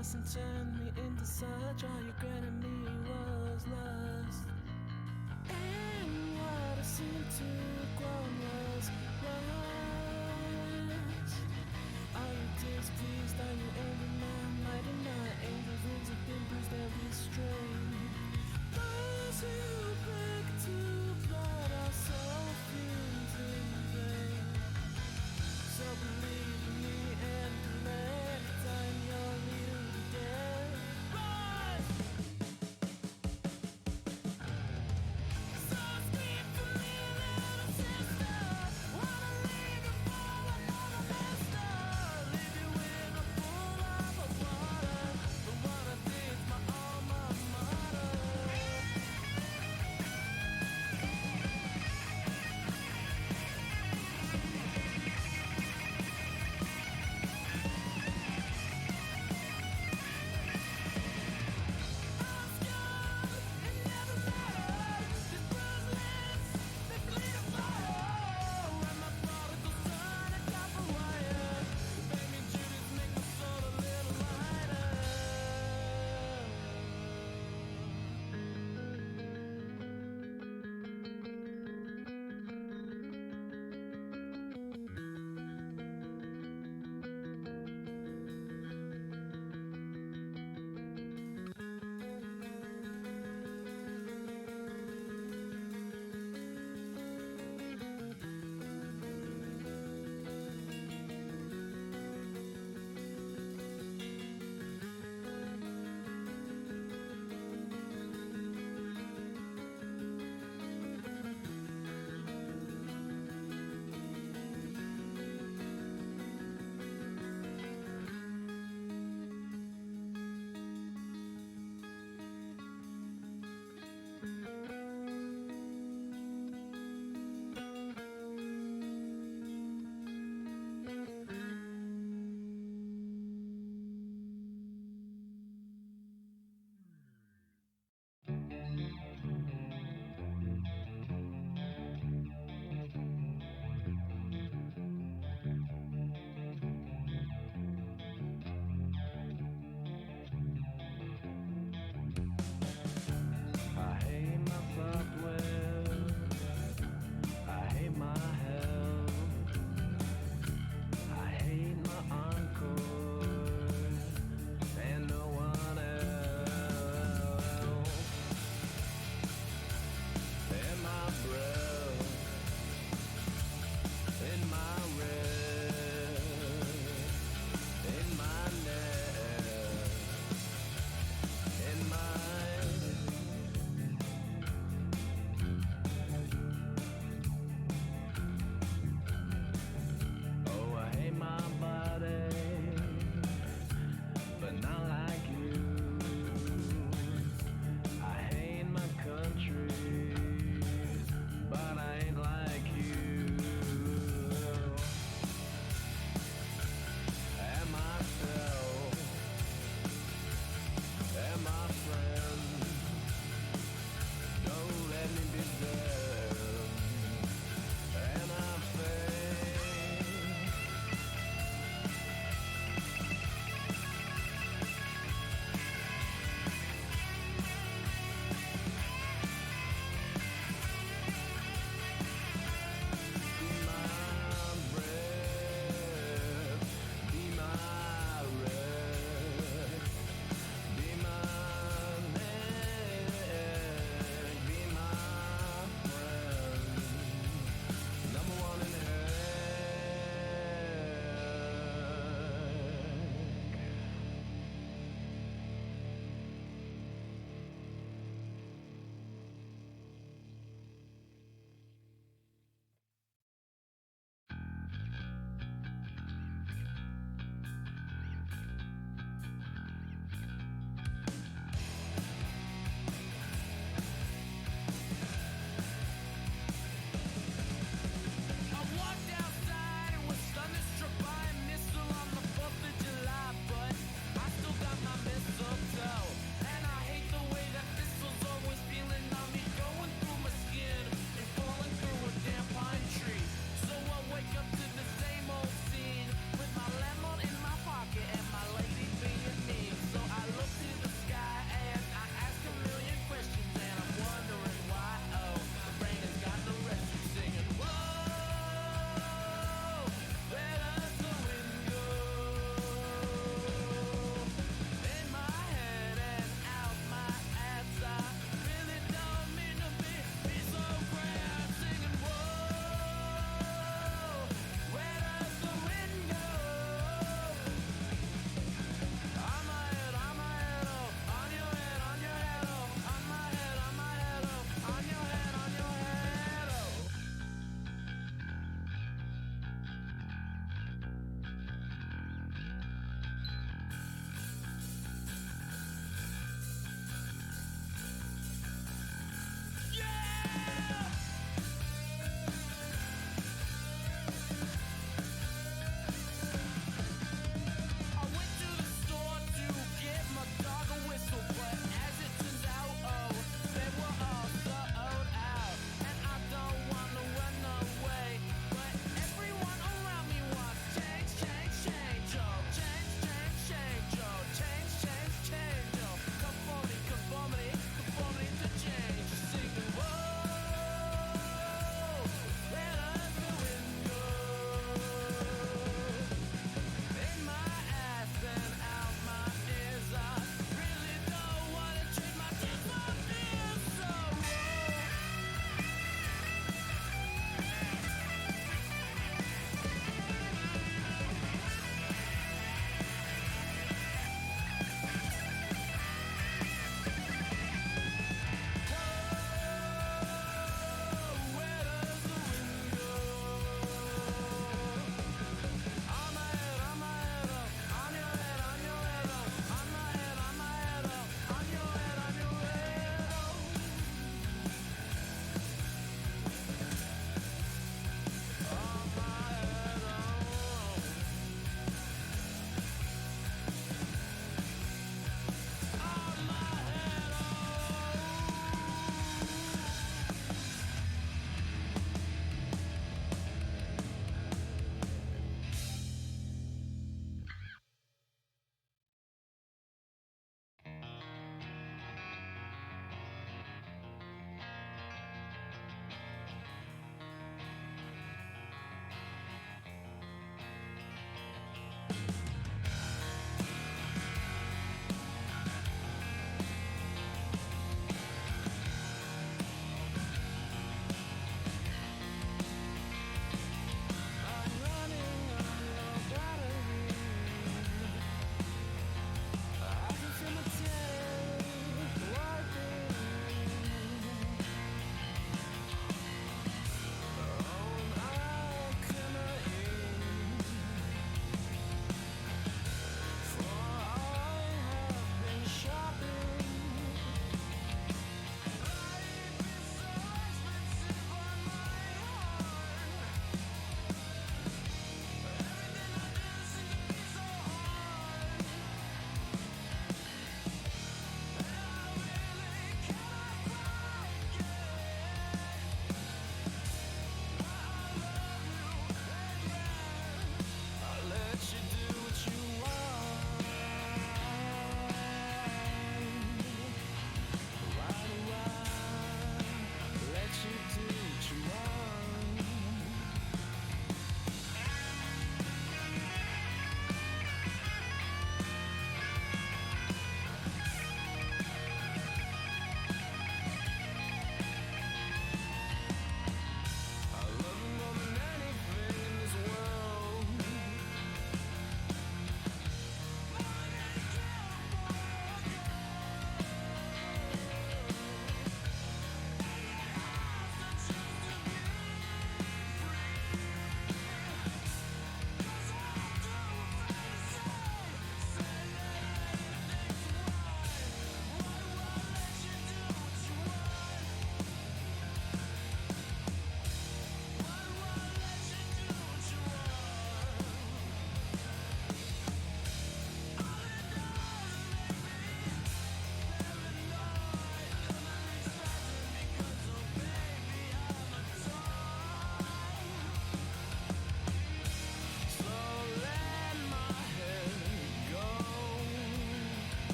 lost and turned me into such. All you granted me was lust. And what I seemed to have grown was lust. Are you displeased? Are you angry? My might and my angels' wings have been bruised and restrained. Those who break to blood are so fumes in vain. So believe in me and let time your little again. Rise! So speak for me, little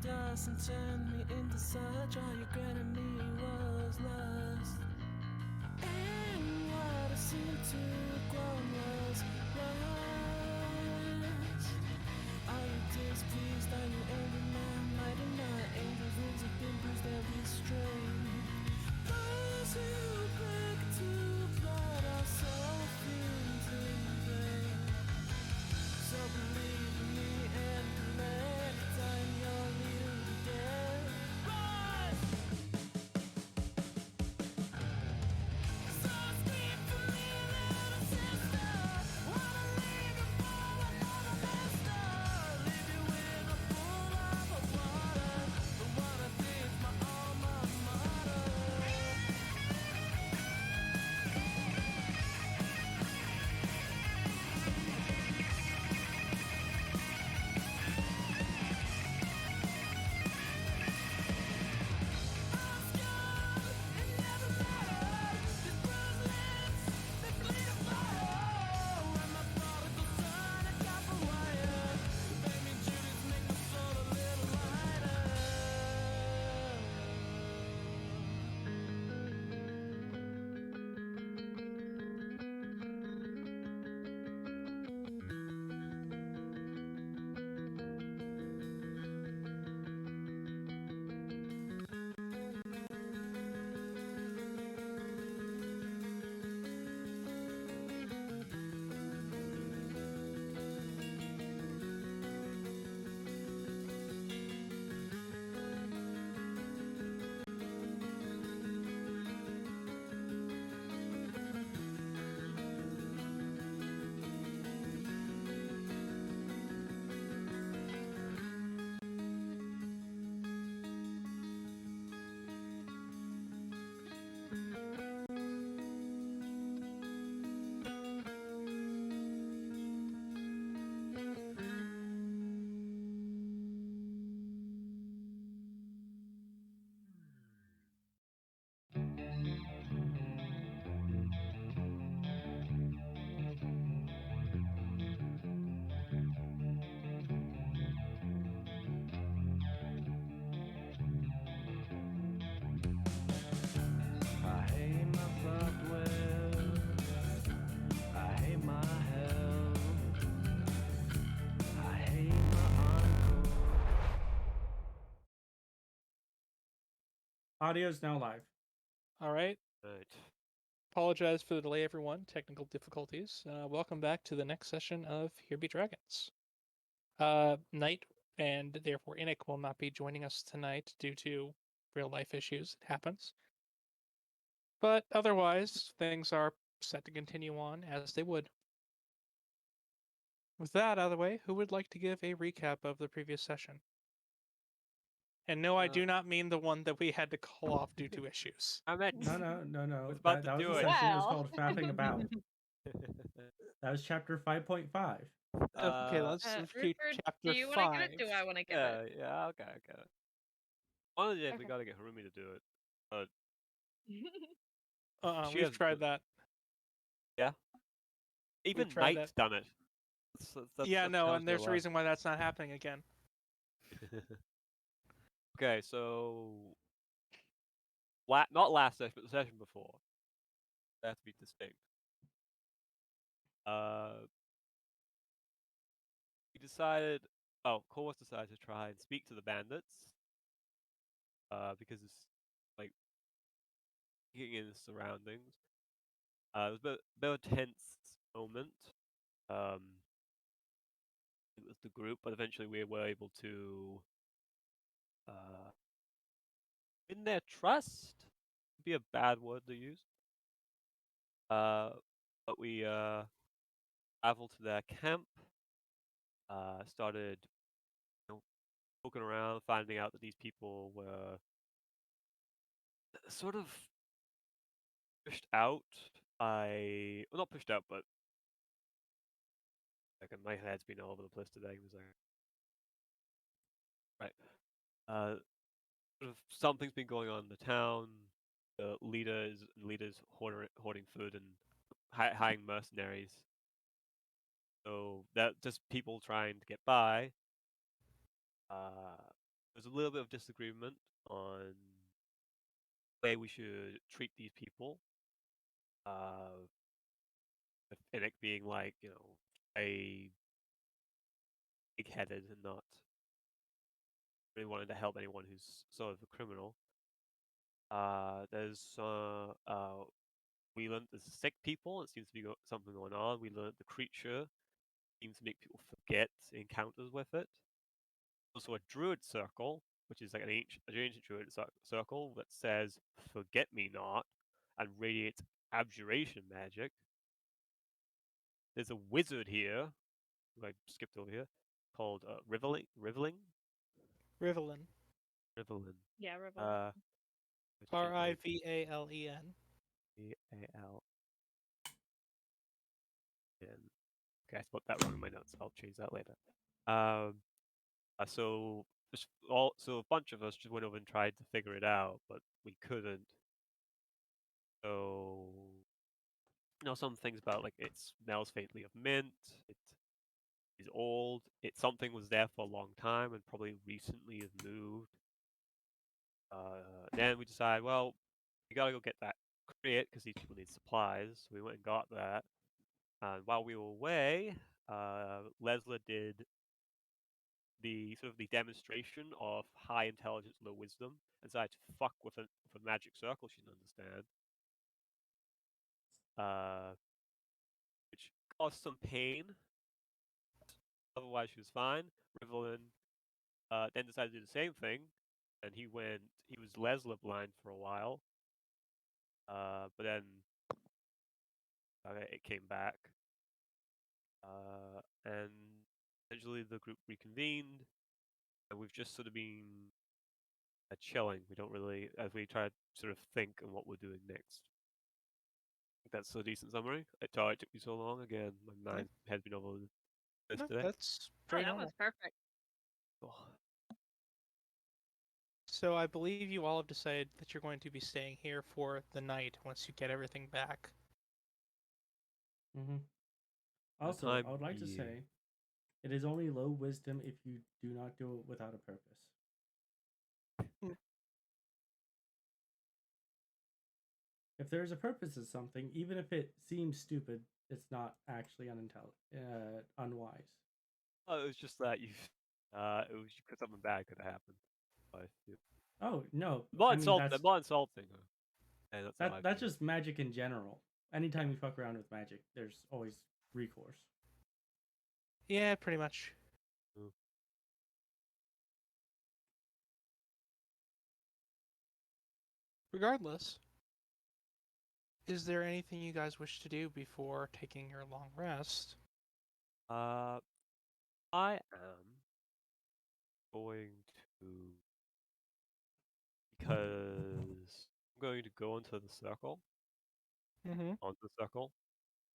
dust and turned me into such. All you granted me was lust. And what I seemed to grow was rust. Are you displeased? Are you angry? My might and my angels' wings have been bruised every strain. Those who break to blood are so fumes in vain. So believe in me and collect. I'm your leader today. Rise! So speak for me, little sister. Wanna leave you for another mister. Leave you in a pool of water. The water is my alma mater. I hate my software. I hate my health. I hate my encore. Audio's now live. All right. Right. Apologize for the delay, everyone. Technical difficulties. Welcome back to the next session of Here Be Dragons. Knight and therefore Inik will not be joining us tonight due to real life issues. It happens. But otherwise, things are set to continue on as they would. With that out of the way, who would like to give a recap of the previous session? And no, I do not mean the one that we had to call off due to issues. I meant No. was about That to was do the it. session. It was Wow. called Fapping About. That was chapter 5.5. Okay, let's review Rupert, chapter do you 5. want to give it? Do I want to give it? Yeah, okay. One of the days we Okay. gotta get Harumi to do it. She We've has tried that. Even tried Knight's that. done it. Yeah, that no, tells and me a there's a lot. reason why that's not happening again. Okay, so not last session, but the session before. They have to be distinct. We decided. Oh, Corvus decided to try and speak to the bandits. Because it's like being in the surroundings. It was a bit of a tense moment. It was the group, but eventually we were able to win their trust. Would be a bad word to use. But we traveled to their camp. Started, poking around, finding out that these people were sort of pushed out by, well, not pushed out, but like my head's been all over the place today. It was like, right. Sort of something's been going on in the town. The leaders hoarding food and hiring mercenaries. So that just people trying to get by. there's a little bit of disagreement on the way we should treat these people. With Inik being like, a big-headed and not really wanting to help anyone who's sort of a criminal. We learned there's sick people. It seems to be something going on. We learned the creature seems to make people forget encounters with it. Also, a druid circle, which is like an ancient druid circle that says "Forget me not" and radiates abjuration magic. There's a wizard here, who I skipped over here, called Riveling. Rivelin. Yeah, Rivel. Rivalen. Val. Okay, I spelled that wrong in my notes. I'll change that later. So a bunch of us just went over and tried to figure it out, but we couldn't. So, some things about like it smells faintly of mint. It is old. Something was there for a long time and probably recently has moved. Then we decided, well, we gotta go get that crate because these people need supplies. So we went and got that. And while we were away, Lessla did the demonstration of high intelligence, low wisdom, and decided to fuck with a magic circle she didn't understand. Which caused some pain. Otherwise, she was fine. Rivelin then decided to do the same thing, and he was Lessla blind for a while. But then it came back. And eventually the group reconvened, and we've just sort of been chilling. We don't really, as we try to sort of think on what we're doing next. I think that's a decent summary. Sorry it took me so long. Again, my mind has been overloaded today. That's Oh, very that normal. was perfect. Oh. So I believe you all have decided that you're going to be staying here for the night once you get everything back. Mm-hmm. Also, I would like to say, it is only low wisdom if you do not do it without a purpose. If there is a purpose to something, even if it seems stupid, it's not actually unwise. Oh, it was just that you could something bad could have happened. Oh no! Not I mean, insulting. Hey, that's just magic in general. Anytime you fuck around with magic, there's always recourse. Yeah, pretty much. Mm. Regardless, is there anything you guys wish to do before taking your long rest? I am going to, because I'm going to go into the circle. Mm-hmm. On the circle.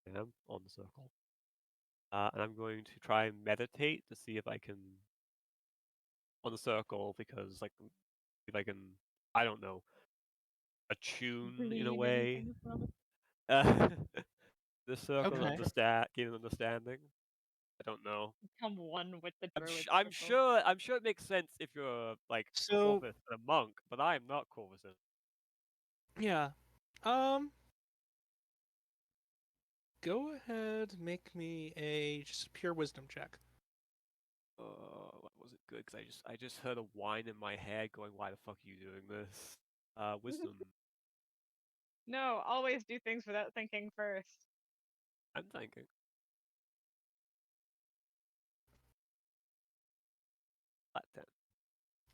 I am on the circle. And I'm going to try and meditate to see if I can on the circle, because like if I can, I don't know, attune in a way. The circle Okay. gain an understanding. I don't know. Become one with the druid. I'm sure it makes sense if you're like So Corvus and a monk, but I am not Corvus. yeah, go ahead, make me just a pure wisdom check. That wasn't good because I just heard a whine in my head going, "Why the fuck are you doing this?" Wisdom. No, always do things without thinking first. I'm thinking. Flat 10.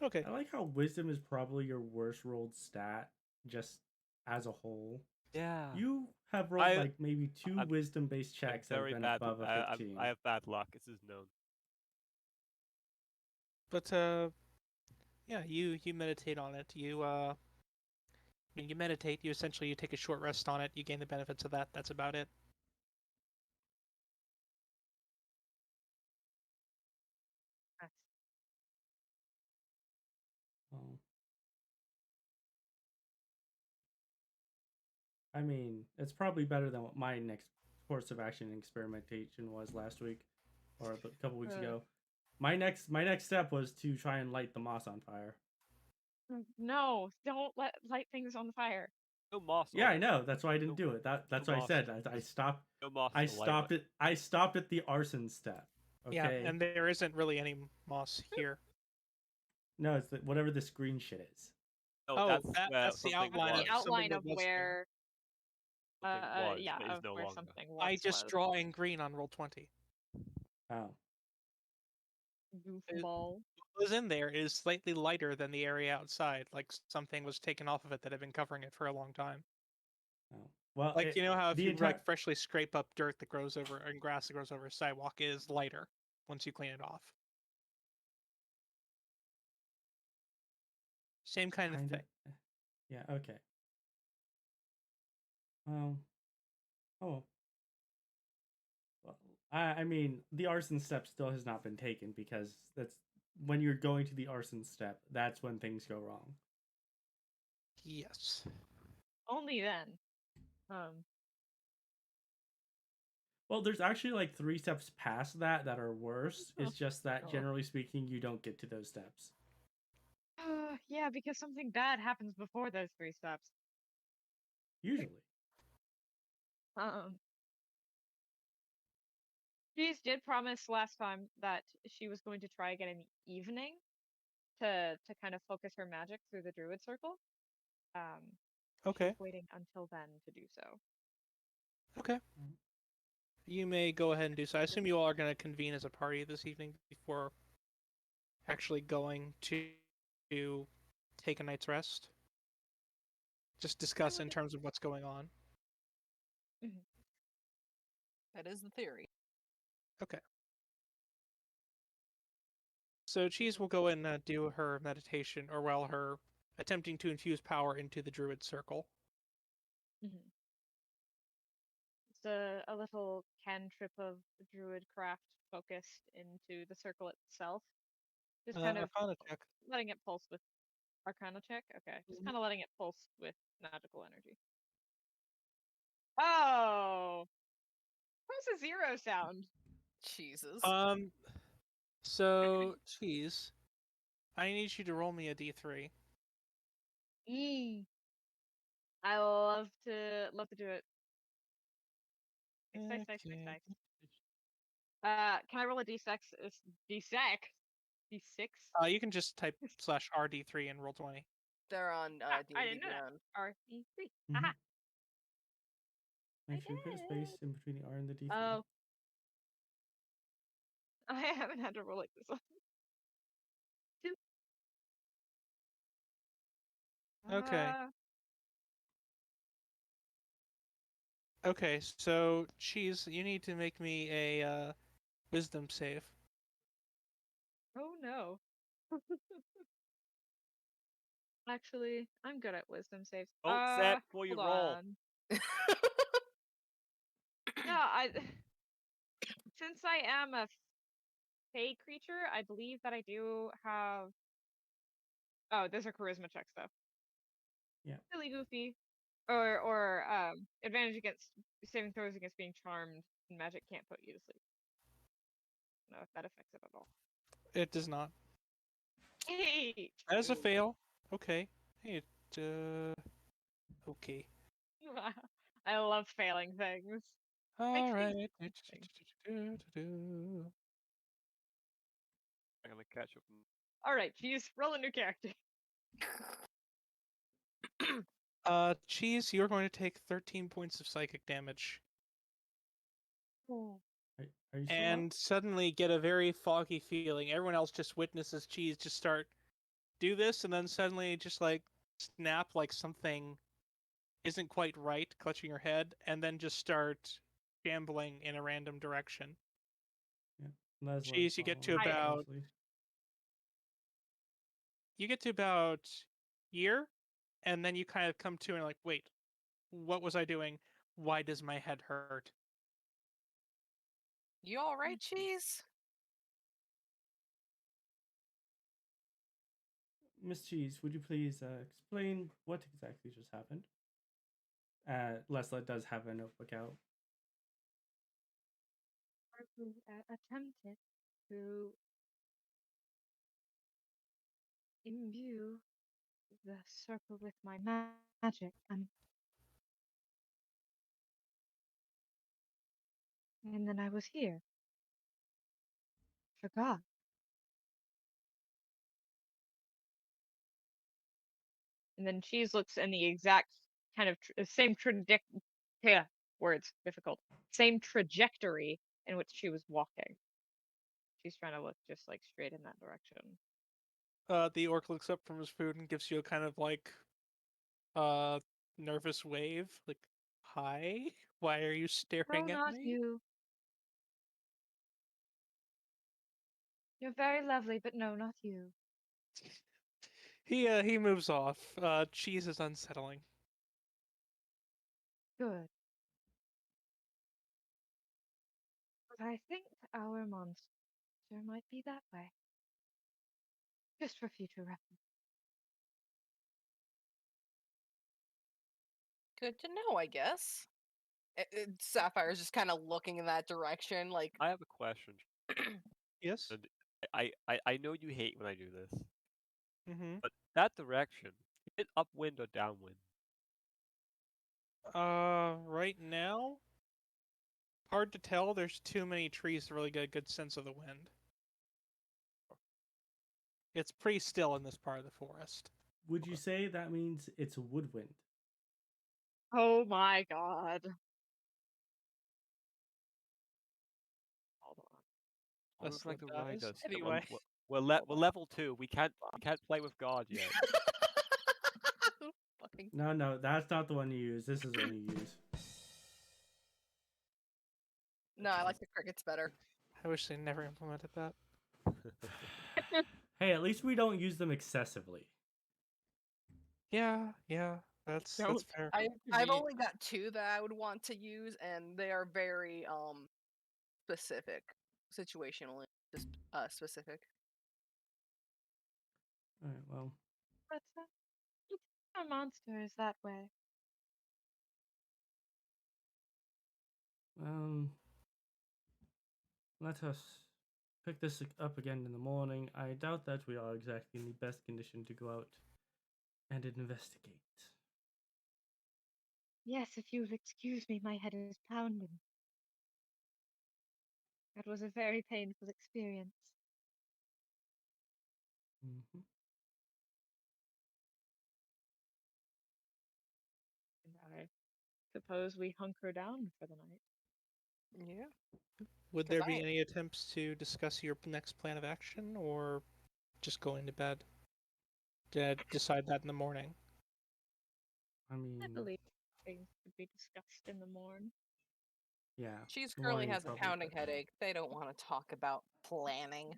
Okay. I like how wisdom is probably your worst rolled stat, just as a whole. Yeah. You have rolled like maybe two wisdom-based checks that have very been bad. above a 15. I have bad luck. This is known. But yeah, you meditate on it. When you meditate, you essentially take a short rest on it. You gain the benefits of that. That's about it. Oh. I mean, it's probably better than what my next course of action and experimentation was last week, or a couple weeks ago. My next step was to try and light the moss on fire. No, don't light things on fire. No moss. Yeah, on I it. know. That's why I didn't do it. That's no why I moss. said I stopped. No moss. I to light stopped on. it. I stopped at the arson step. Okay. Yeah, and there isn't really any moss here. No, it's whatever this green shit is. No, Oh, that's where that's the something outline was. of The outline something of that was there. where, Something was, yeah, but is of no where longer. something I once just was. draw in green on roll 20. Oh. Goofball. What was in there is slightly lighter than the area outside, like something was taken off of it that had been covering it for a long time. Oh. Well, Like, you know how if the you entire like freshly scrape up dirt that grows over and grass that grows over a sidewalk is lighter once you clean it off. Same kind of thing. Yeah. Okay. Oh. Well, I mean, the arson step still has not been taken because that's when you're going to the arson step. That's when things go wrong. Yes. Only then. Well, there's actually like 3 steps past that are worse. It's just that Oh. generally speaking, you don't get to those steps. Yeah, because something bad happens before those 3 steps. Usually. Cheese did promise last time that she was going to try again in the evening to kind of focus her magic through the druid circle. Okay. She's waiting until then to do so. Okay. You may go ahead and do so. I assume you all are going to convene as a party this evening before actually going to take a night's rest. Just discuss in terms of what's going on. That is the theory. Okay. So Cheese will go and do her meditation, or while her attempting to infuse power into the druid circle. It's a little cantrip of druid craft focused into the circle itself. Just kind of Arcana check. letting it pulse with Arcana check. Okay, just kind of letting it pulse with magical energy. Oh, what's a 0 sound? Jesus. So Cheese, I need you to roll me a d3. I love to do it. Nice. Can I roll a d6? D6. D6. You can just type /RD3 and roll 20. They're on I D&D didn't know Beyond. that. R-D-3. Mhm. Aha. Make sure you put a space in between the R and the D3. Oh. I haven't had to roll like this one. 2. Okay. Okay, so Cheese, you need to make me a wisdom save. Oh no. Actually, I'm good at wisdom saves. Set before you Hold roll. on. No, since I am a fey creature, I believe that I do have. Oh, those are charisma checks though. Yeah. Really goofy. Or advantage against saving throws against being charmed. And magic can't put you to sleep. I don't know if that affects it at all. It does not. Hey. That is a fail. Okay. Hey, okay. I love failing things. All right. I'm gonna catch up. All right, Cheese, roll a new character. Cheese, you're going to take 13 points of psychic damage. Are you still And suddenly get a very foggy feeling. Everyone else just witnesses Cheese just start do this, and then suddenly just like snap like something isn't quite right, clutching her head, and then just start shambling in a random direction. Yeah. Cheese, you get to about here, and then you kind of come to and like, wait, what was I doing? Why does my head hurt? You all right, Cheese? Miss Cheese, would you please explain what exactly just happened? Lessla does have a notebook out. Attempted to imbue the circle with my magic, and then I was here. Forgot. And then Cheese looks in the exact kind of same difficult. Same trajectory in which she was walking. She's trying to look just like straight in that direction. The orc looks up from his food and gives you a kind of like nervous wave, like, hi? Why are you No, staring at not me? you. You're very lovely, but no, not you. He moves off. Cheese is unsettling. Good. But I think our monster might be that way. Just for future reference. Good to know, I guess. Sapphire's just kind of looking in that direction, like. I have a question. Yes. And I know you hate when I do this, Mm-hmm. but that direction, is it upwind or downwind? Right now, hard to tell. There's too many trees to really get a good sense of the wind. It's pretty still in this part of the forest. Would you say that means it's a woodwind? Oh my god. Hold on. I would like to Lessla ride dies. us. Anyway. We're level 2. We can't play with God yet. Fucking. No, that's not the one you use. This is the one you use. No, I like the crickets better. I wish they never implemented that. Hey, at least we don't use them excessively. Yeah, that's fair. I've only got 2 that I would want to use, and they are very specific, situationally just specific. All right, well, But our monster is that way. let us pick this up again in the morning. I doubt that we are exactly in the best condition to go out and investigate. Yes, if you'll excuse me, my head is pounding. That was a very painful experience. Mm-hmm. And I suppose we hunker down for the night. Yeah. Would 'Cause there be any attempts to discuss your next plan of action, or just going to bed? Decide that in the morning. I mean, I believe things could be discussed in the morn. yeah. Cheese the currently morning has a probably pounding better. headache. They don't want to talk about planning.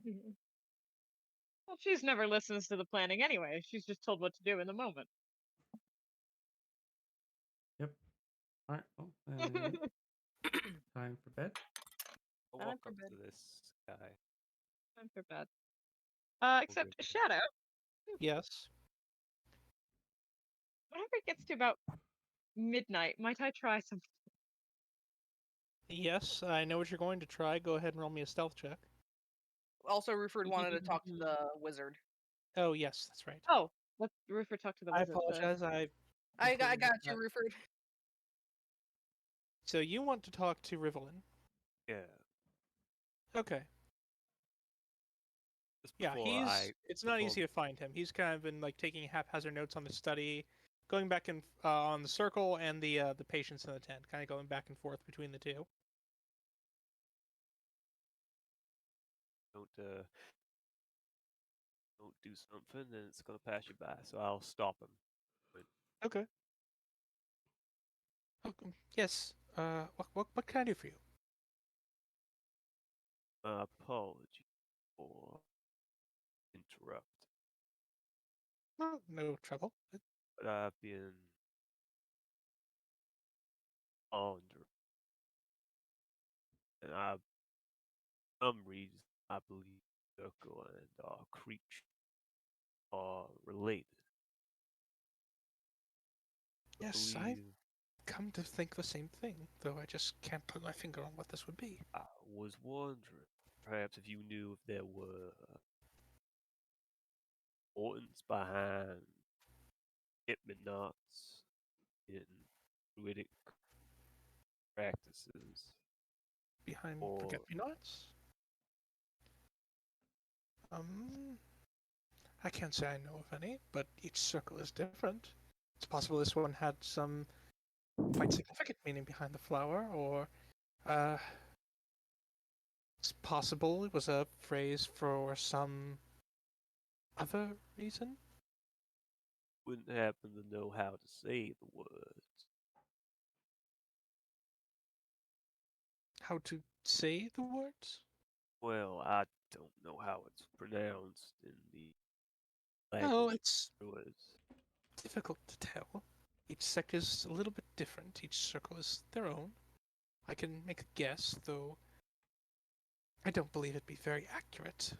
Well, she's never listens to the planning anyway. She's just told what to do in the moment. Yep. All right. Well, time for bed. I'll Time walk for up bed. to this guy. Time for bed. Except good. Shadow. Yes. Whenever it gets to about midnight, might I try something? Yes, I know what you're going to try. Go ahead and roll me a stealth check. Also, Ruford wanted to talk to the wizard. Oh, yes, that's right. Oh, let Ruffer talk to the I wizard. apologize. I completely got missed you, that. Ruford. So you want to talk to Rivelin? Yeah. Okay. Just Yeah, before it's not easy to find him. He's kind of been like taking haphazard notes on the study, going back and on the circle and the patients in the tent, kind of going back and forth between the two. don't do something, then it's gonna pass you by. So I'll stop him. Okay. Yes. What can I do for you? Apology for interrupt. No trouble. But I've been under, and for some reason I believe circle and creature are related. Yes, I've come to think the same thing, though I just can't put my finger on what this would be. I was wondering, perhaps if you knew if there were importance behind hypnots in druidic practices? Behind Or forget-me-nots? I can't say I know of any, but each circle is different. It's possible this one had some quite significant meaning behind the flower, or it's possible it was a phrase for some other reason. wouldn't happen to know how to say the words. How to say the words? Well, I don't know how it's pronounced in the Oh, language it's of druids. difficult to tell. Each sect is a little bit different. Each circle is their own. I can make a guess, though I don't believe it'd be very accurate.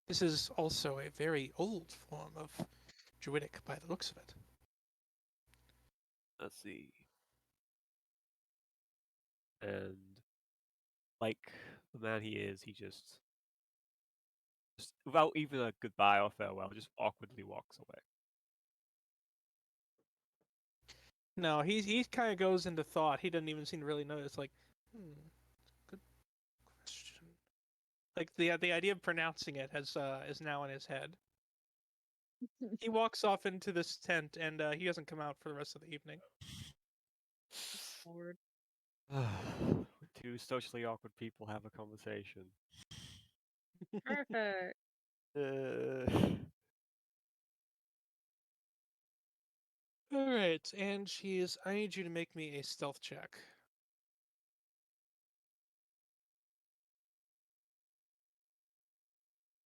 This is also a very old form of Druidic by the looks of it. Let's see. And like the man he is, he just without even a goodbye or farewell, just awkwardly walks away. No, he kind of goes into thought. He doesn't even seem to really notice. Like, good question. Like the idea of pronouncing it is now in his head. He walks off into this tent, and he doesn't come out for the rest of the evening. Lord. Two socially awkward people have a conversation. Perfect. All right, and I need you to make me a stealth check.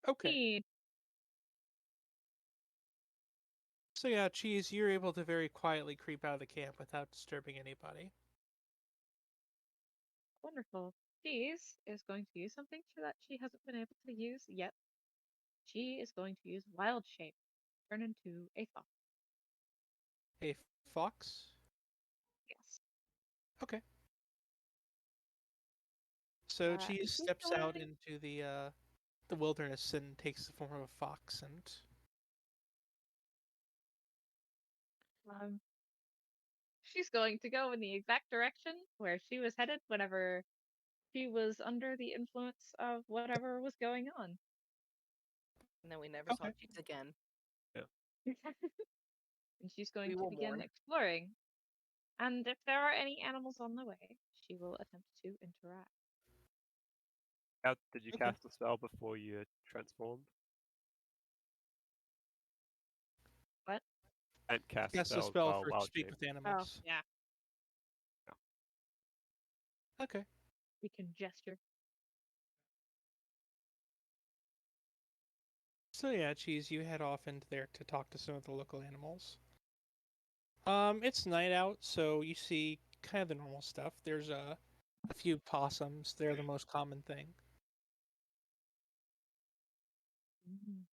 Okay. So yeah, Cheese, you're able to very quietly creep out of the camp without disturbing anybody. Wonderful. Cheese is going to use something that she hasn't been able to use yet. She is going to use Wild Shape, turn into a fox. A fox? Yes. Okay. So And Cheese she's steps out going. into the wilderness and takes the form of a fox, and She's going to go in the exact direction where she was headed whenever she was under the influence of whatever was going on. And then we never saw Okay. Cheese again. And she's going We to will begin mourn. exploring. And if there are any animals on the way, she will attempt to interact. How did you Okay. cast a spell before you transformed? What? And cast Cast a spells spell while for wild speak shape. with animals. Oh, yeah. Okay. We can gesture. So yeah, Cheese, you head off into there to talk to some of the local animals. It's night out, so you see kind of the normal stuff. There's a few possums. They're the most common thing. Mm.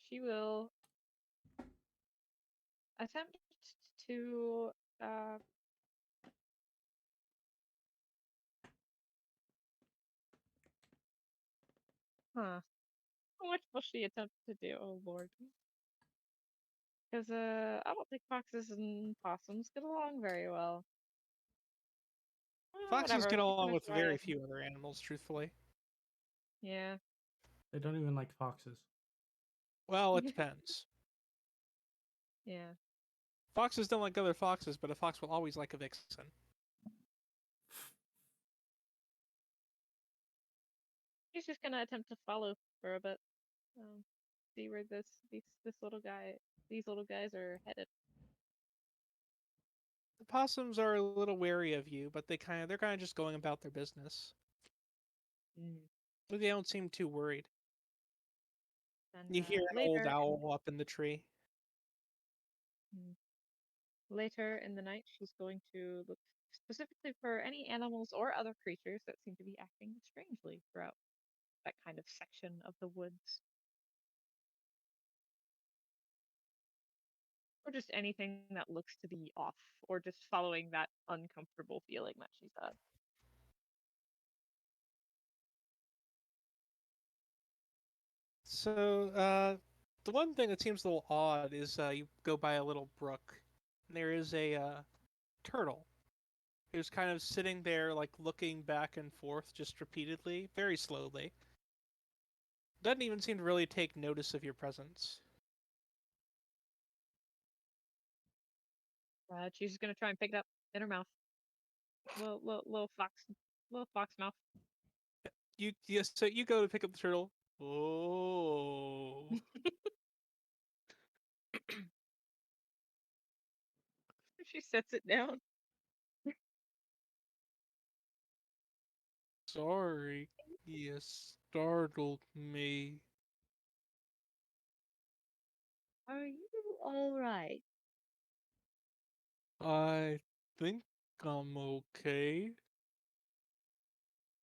She will attempt to uh, huh. How much will she attempt to do? Oh lord. Because I don't think foxes and possums get along very well. Foxes Whatever, get she's along gonna with try very it. few other animals, truthfully. Yeah. They don't even like foxes. Well, it depends. Yeah. Foxes don't like other foxes, but a fox will always like a vixen. She's just gonna attempt to follow for a bit. See where this these little guys are headed. The possums are a little wary of you, but they're kind of just going about their business. But they don't seem too worried. And You hear an old owl up in the tree. Later in the night, she's going to look specifically for any animals or other creatures that seem to be acting strangely throughout that kind of section of the woods. Or just anything that looks to be off, or just following that uncomfortable feeling that she's had. So, the one thing that seems a little odd is you go by a little brook, and there is a turtle who's kind of sitting there, like looking back and forth just repeatedly, very slowly. Doesn't even seem to really take notice of your presence. She's just gonna try and pick it up in her mouth. Little fox mouth. So you go to pick up the turtle. Oh. She sets it down. Sorry, you startled me. Are you all right? I think I'm okay.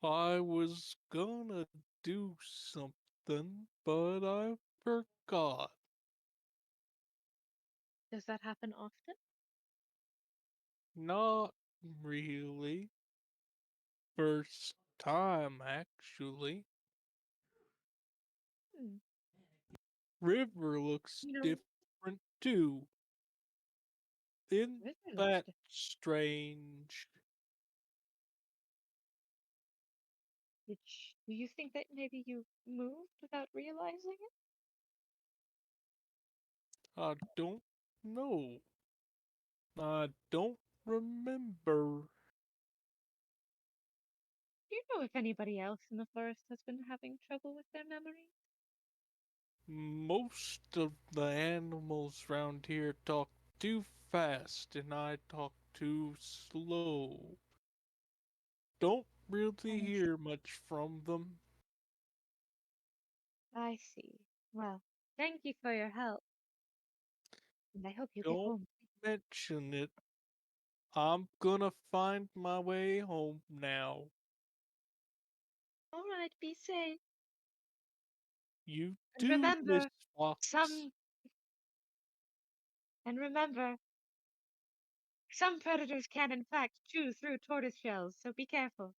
I was gonna do something, but I forgot. Does that happen often? Not really. First time, actually. Hmm. River looks You know, different too. Isn't River looks that different. strange? Do you think that maybe you moved without realizing it? I don't know. I don't remember. Do you know if anybody else in the forest has been having trouble with their memory? Most of the animals round here talk too fast and I talk too slow. Don't really I hear much from them. I see. Well, thank you for your help, and I hope you get Don't home. mention it. I'm gonna find my way home now. All right, be safe. You And do, Miss remember, Fox. some and remember, some predators can in fact chew through tortoise shells, so be careful.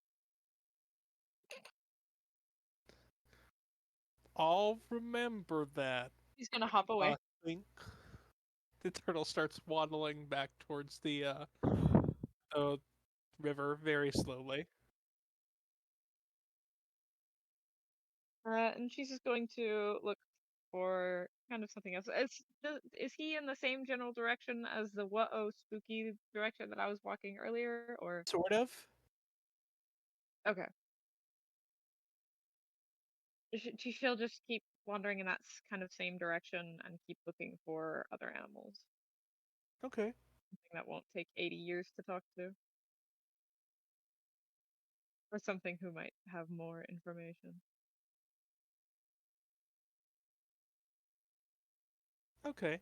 I'll remember that, He's gonna hop I away. think. The turtle starts waddling back towards the river very slowly. And she's just going to look for kind of something else. Is he in the same general direction as the whoa spooky direction that I was walking earlier, or Sort of. okay? She'll just keep wandering in that kind of same direction and keep looking for other animals. Okay. Something that won't take 80 years to talk to, or something who might have more information. Okay.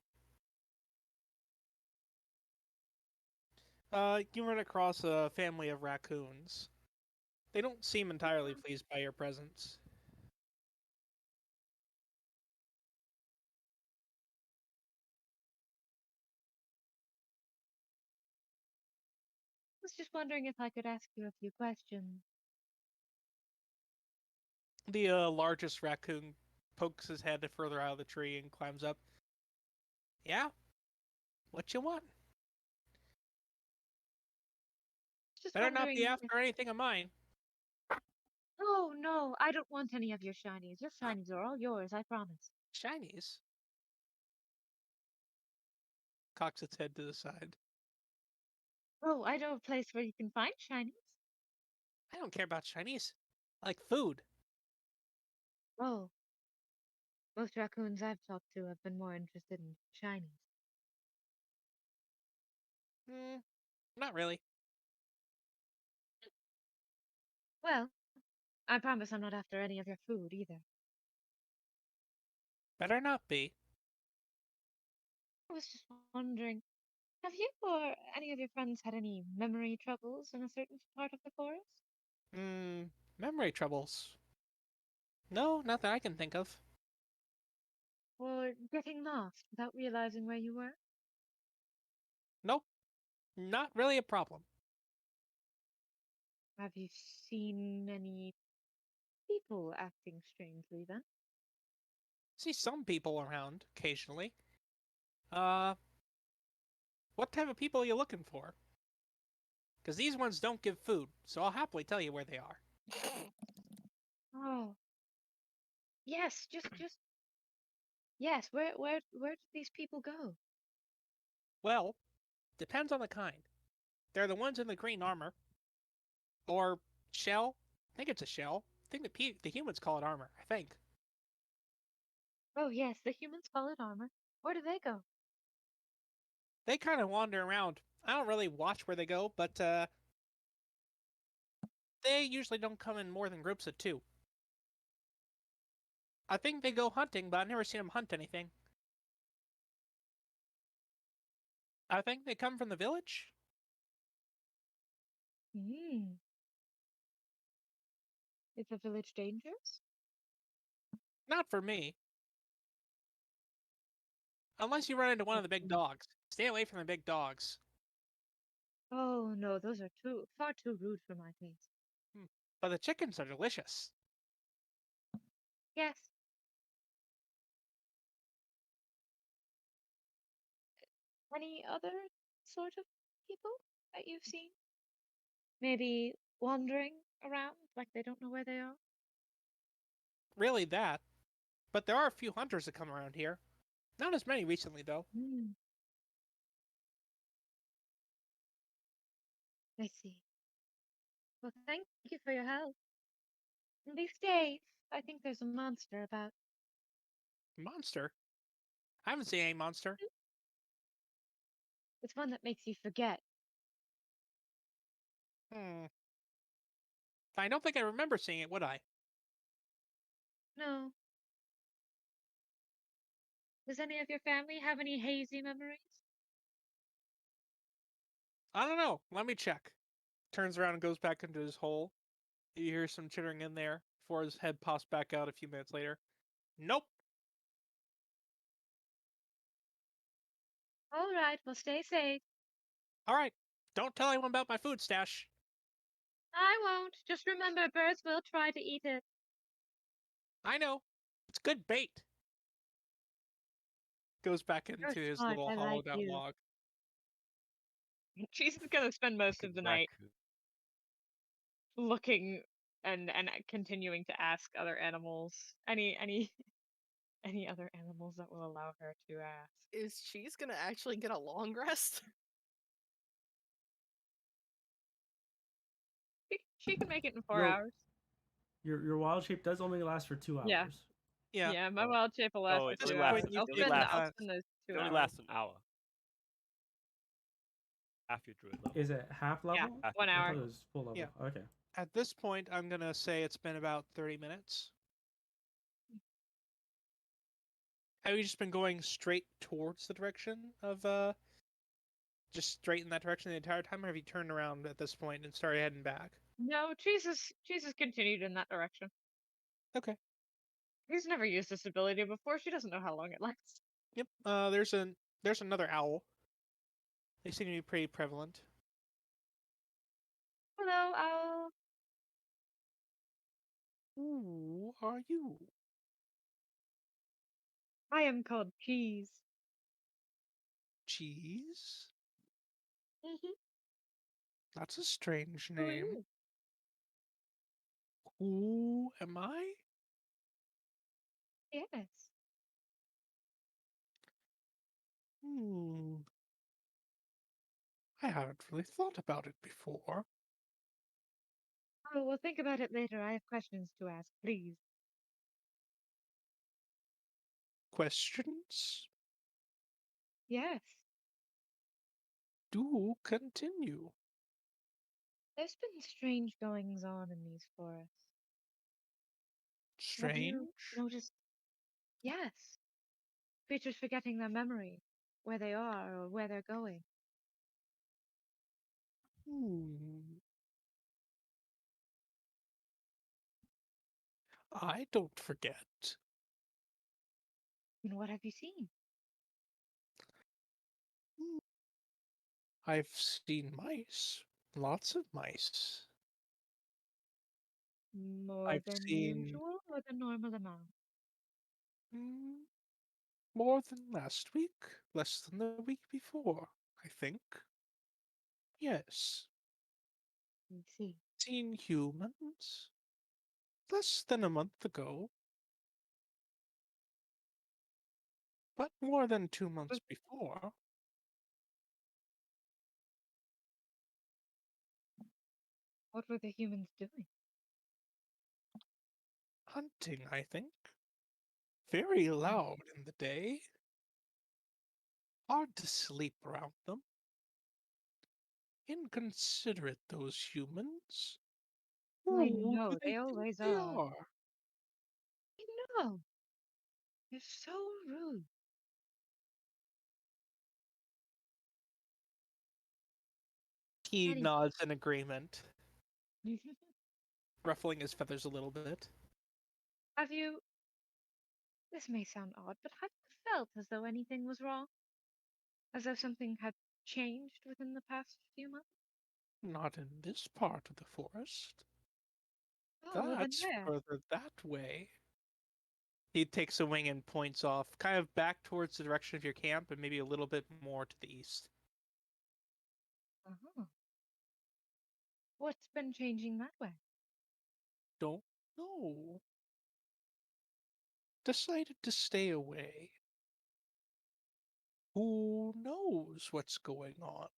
You run across a family of raccoons. They don't seem entirely pleased by your presence. I was just wondering if I could ask you a few questions. The largest raccoon pokes his head further out of the tree and climbs up. Yeah? What you want? Just Better not be wondering if. after anything of mine. Oh no, I don't want any of your shinies. Your shinies are all yours, I promise. Shinies? Cocks its head to the side. Oh, I know a place where you can find shinies. I don't care about shinies. I like food. Oh, most raccoons I've talked to have been more interested in shinies. Not really. Well, I promise I'm not after any of your food either. Better not be. I was just wondering, have you or any of your friends had any memory troubles in a certain part of the forest? Memory troubles. No, not that I can think of. Or getting lost without realizing where you were? Nope. Not really a problem. Have you seen any people acting strangely then? See some people around occasionally. What type of people are you looking for? Because these ones don't give food, so I'll happily tell you where they are. Oh. Yes, just yes, where do these people go? Well, depends on the kind. They're the ones in the green armor. Or shell. I think it's a shell. I think the humans call it armor, I think. Oh yes, the humans call it armor. Where do they go? They kind of wander around. I don't really watch where they go, but they usually don't come in more than groups of 2. I think they go hunting, but I've never seen them hunt anything. I think they come from the village. Hmm. Is the village dangerous? Not for me. Unless you run into one of the big dogs. Stay away from the big dogs. Oh no, those are far too rude for my taste. But the chickens are delicious. Yes. Any other sort of people that you've seen? Maybe wandering around like they don't know where they are? Really that. But there are a few hunters that come around here. Not as many recently, though. Hmm. I see. Well, thank you for your help. And be safe. I think there's a monster about. Monster? I haven't seen any monster. It's one that makes you forget. I don't think I remember seeing it, would I? No. Does any of your family have any hazy memories? I don't know. Let me check. Turns around and goes back into his hole. You hear some chittering in there before his head pops back out a few minutes later. Nope. All right, well, stay safe. All right. Don't tell anyone about my food stash. I won't. Just remember, birds will try to eat it. I know. It's good bait. Goes back You're into his smart. little I like hollowed out you. log. She's gonna spend most of the night Raccoon. looking and continuing to ask other animals any any other animals that will allow her to ask. Is Cheese gonna actually get a long rest? She can make it in 4 Yo, hours. Your wild shape does only last for 2 Yeah. hours. Yeah. Yeah, my wild shape will last Oh, for it At this 2 only hours. point, lasts. you I'll It only can, spend lasts. those 2 It only hours. lasts an hour. Half your druid level. Is it half level? Half 1 your I hour. thought it was full level. Yeah. Okay. at this point, I'm going to say it's been about 30 minutes. Have you just been going straight towards the direction of, just straight in that direction the entire time, or have you turned around at this point and started heading back? No, Jesus continued in that direction. Okay. He's never used this ability before. She doesn't know how long it lasts. Yep. There's another owl. They seem to be pretty prevalent. Hello, owl. Who are you? I am called Cheese. Cheese? Mm-hmm. That's a strange Who are name. you? Who am I? Yes. I haven't really thought about it before. Oh, well, think about it later. I have questions to ask, please. Questions? Yes. Do continue. There's been strange goings on in these forests. Have Strange? you noticed? Yes. Creatures forgetting their memory, where they are or where they're going. I don't forget. And what have you seen? I've seen mice. Lots of mice. More I've than seen usual or the normal amount? More than last week, less than the week before, I think. Yes. I see. Seen humans less than a month ago, but more than 2 months before. What were the humans doing? Hunting, I think. Very loud in the day. Hard to sleep around them. Inconsiderate, those humans. I Who know, do they they think always they are. are? I know. You're so rude. He Any- nods in agreement, ruffling his feathers a little bit. Have you... This may sound odd, but have you felt as though anything was wrong? As though something had changed within the past few months? Not in this part of the forest. Oh, well then That's where? further that way. He takes a wing and points off, kind of back towards the direction of your camp and maybe a little bit more to the east. Uh-huh. What's been changing that way? Don't know. Decided to stay away. Who knows what's going on?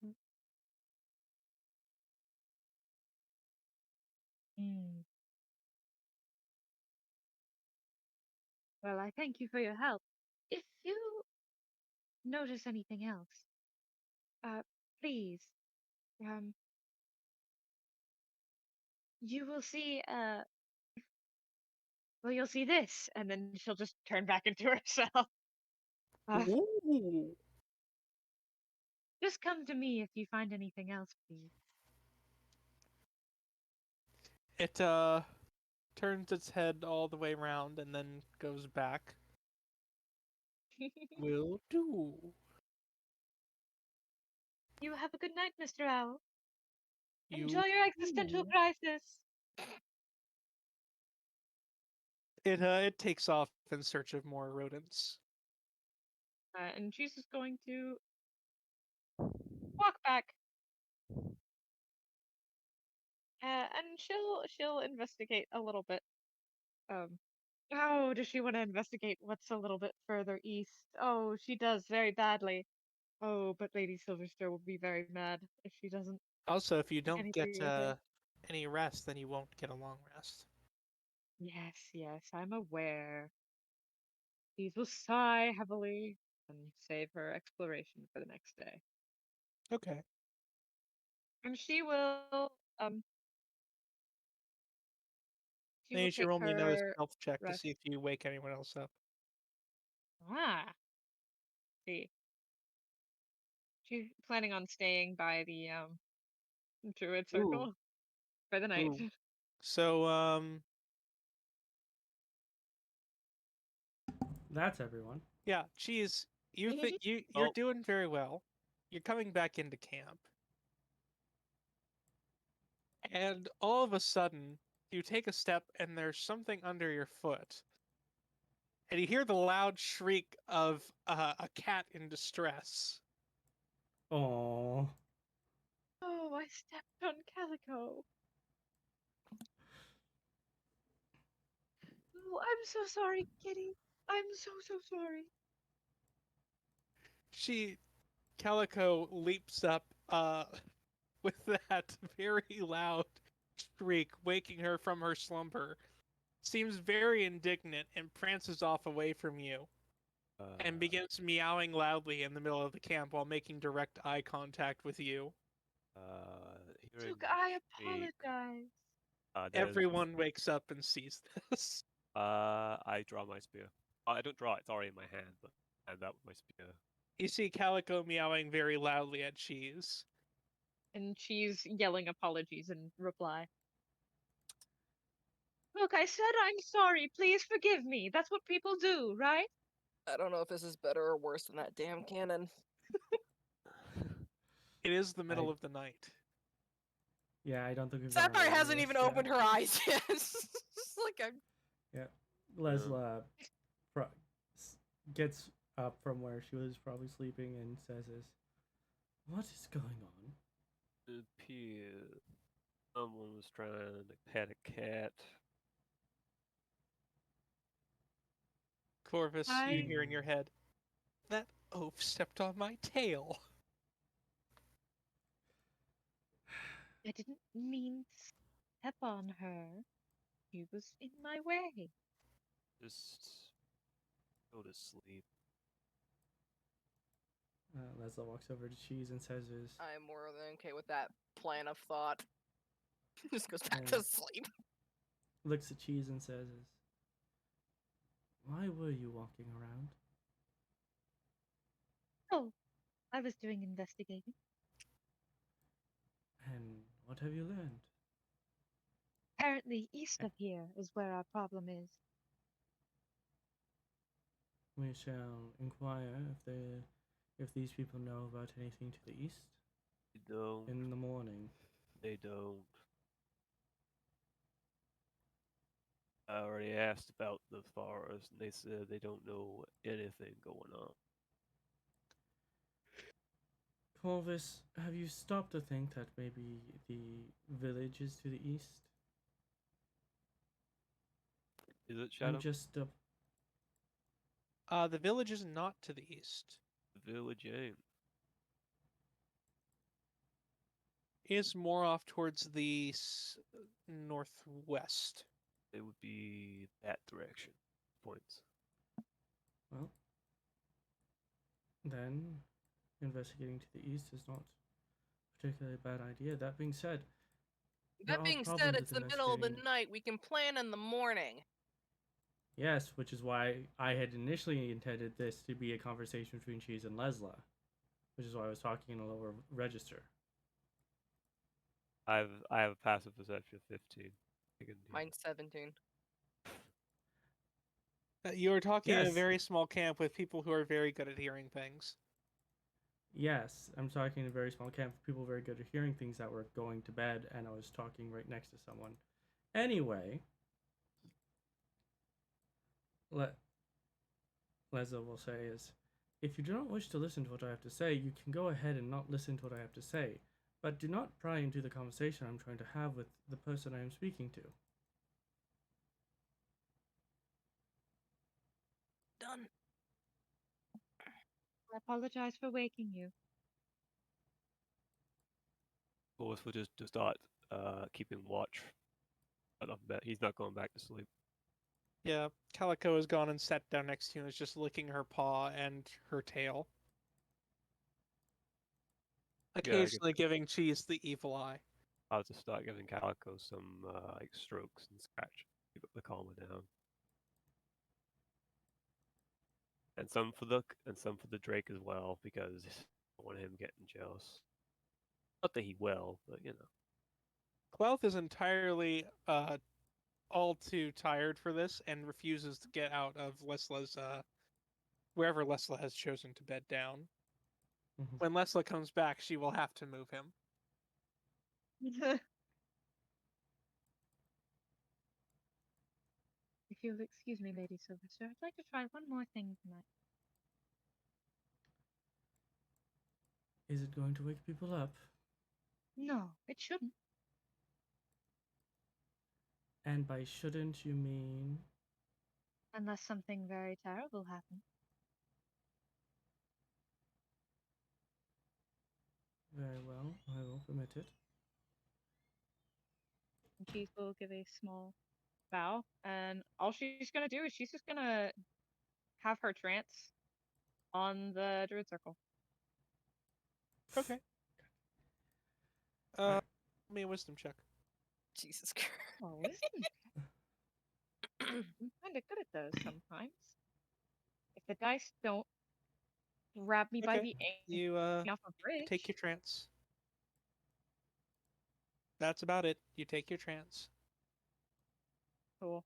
Hmm. Well, I thank you for your help. If you notice anything else, please, um, you will see, well, you'll see this, and then she'll just turn back into herself. Ooh. Just come to me if you find anything else, please. It turns its head all the way around and then goes back. Will do. You have a good night, Mr. Owl. You Enjoy your existential too. crisis. It takes off in search of more rodents. And she's just going to walk back. And she'll investigate a little bit. Oh, does she want to investigate what's a little bit further east? Oh, she does very badly. Oh, but Lady Silverster will be very mad if she doesn't Also, if you do don't get anything with her. any rest, then you won't get a long rest. Yes, yes, I'm aware. These will sigh heavily and save her exploration for the next day. Okay. And she will Then you should take roll me another her stealth check to rest. see if you wake anyone else up. Ah, see. She's planning on staying by the Druid circle for the night. Ooh. So, That's everyone. yeah, Cheese, you're Oh. doing very well. You're coming back into camp. And all of a sudden, you take a step and there's something under your foot. And you hear the loud shriek of a cat in distress. Oh, Oh, I stepped on Calico. Oh, I'm so sorry, Kitty. I'm so sorry. Calico leaps up with that very loud shriek, waking her from her slumber. Seems very indignant and prances off away from you and begins meowing loudly in the middle of the camp while making direct eye contact with you. Hearing Look, I shriek, apologize. there's, Everyone wakes up and sees this. I draw my spear. I don't draw it; it's already in my hand, but I hand out with my spear. You see Calico meowing very loudly at Cheese. And she's yelling apologies in reply. Look, I said I'm sorry. Please forgive me. That's what people do, right? I don't know if this is better or worse than that damn cannon. It is the middle of the night. yeah. I don't think we've Sapphire gone over hasn't this, even yeah. opened her eyes yet. It's like I'm... Yeah, Lessla gets up from where she was probably sleeping and says, "What is going on?" It appears someone was trying to pet a cat. Corvus, you I- hear in your head, that oaf stepped on my tail. I didn't mean to step on her. She was in my way. Just go to sleep. Lessla walks over to Cheese and says, I'm more than okay with that plan of thought. Just goes back to And- sleep. looks at Cheese and says, "Why were you walking around?" Oh, I was doing investigating. "And what have you learned?" Apparently, east of here is where our problem is. "We shall inquire if these people know about anything to the east They don't. in the morning." They don't. I already asked about the forest, and they said they don't know anything going on. Corvus, have you stopped to think that maybe the village is to the east? Is it Shadow? I'm just The village is not to the east. The village ain't. It is more off towards the northwest. It would be that direction. Points. well. Then investigating to the east is not a particularly bad idea. That being said, there That are being said, problems it's with the middle of the investigating. night. We can plan in the morning. Yes, which is why I had initially intended this to be a conversation between Cheese and Lessla, which is why I was talking in a lower register. I have a passive perception of 15. I can do Mine's 17. You are talking in a Yes. very small camp with people who are very good at hearing things. Yes, I'm talking in a very small camp of people very good at hearing things that were going to bed, and I was talking right next to someone. Anyway, Lezza will say is, if you do not wish to listen to what I have to say, you can go ahead and not listen to what I have to say, but do not pry into the conversation I'm trying to have with the person I am speaking to. Done. I apologize for waking you. Corvus will just start keeping watch. But I bet he's not going back to sleep. Yeah, Calico has gone and sat down next to you and is just licking her paw and her tail. Occasionally giving Cheese the evil eye. I'll just start giving Calico some like strokes and scratch. Keep the calmer down. And some for the Drake as well, because I don't want him getting jealous. Not that he will, but you know. Quelth is entirely all too tired for this and refuses to get out of Lesla's wherever Lessla has chosen to bed down. Mhm. When Lessla comes back, she will have to move him. If you'll excuse me, Lady Silverster, I'd like to try one more thing tonight. Is it going to wake people up? No, it shouldn't. And by shouldn't you mean? Unless something very terrible happens. Very well, I will permit it. And Cheese will give a small bow, and all she's gonna do is she's just gonna have her trance on the druid circle. Okay. Alright. Give me a wisdom check. Jesus Christ. Oh, wisdom. I'm kind of good at those sometimes. If the dice don't grab me by Okay. the ankle You off a bridge, take your trance. That's about it. You take your trance. cool.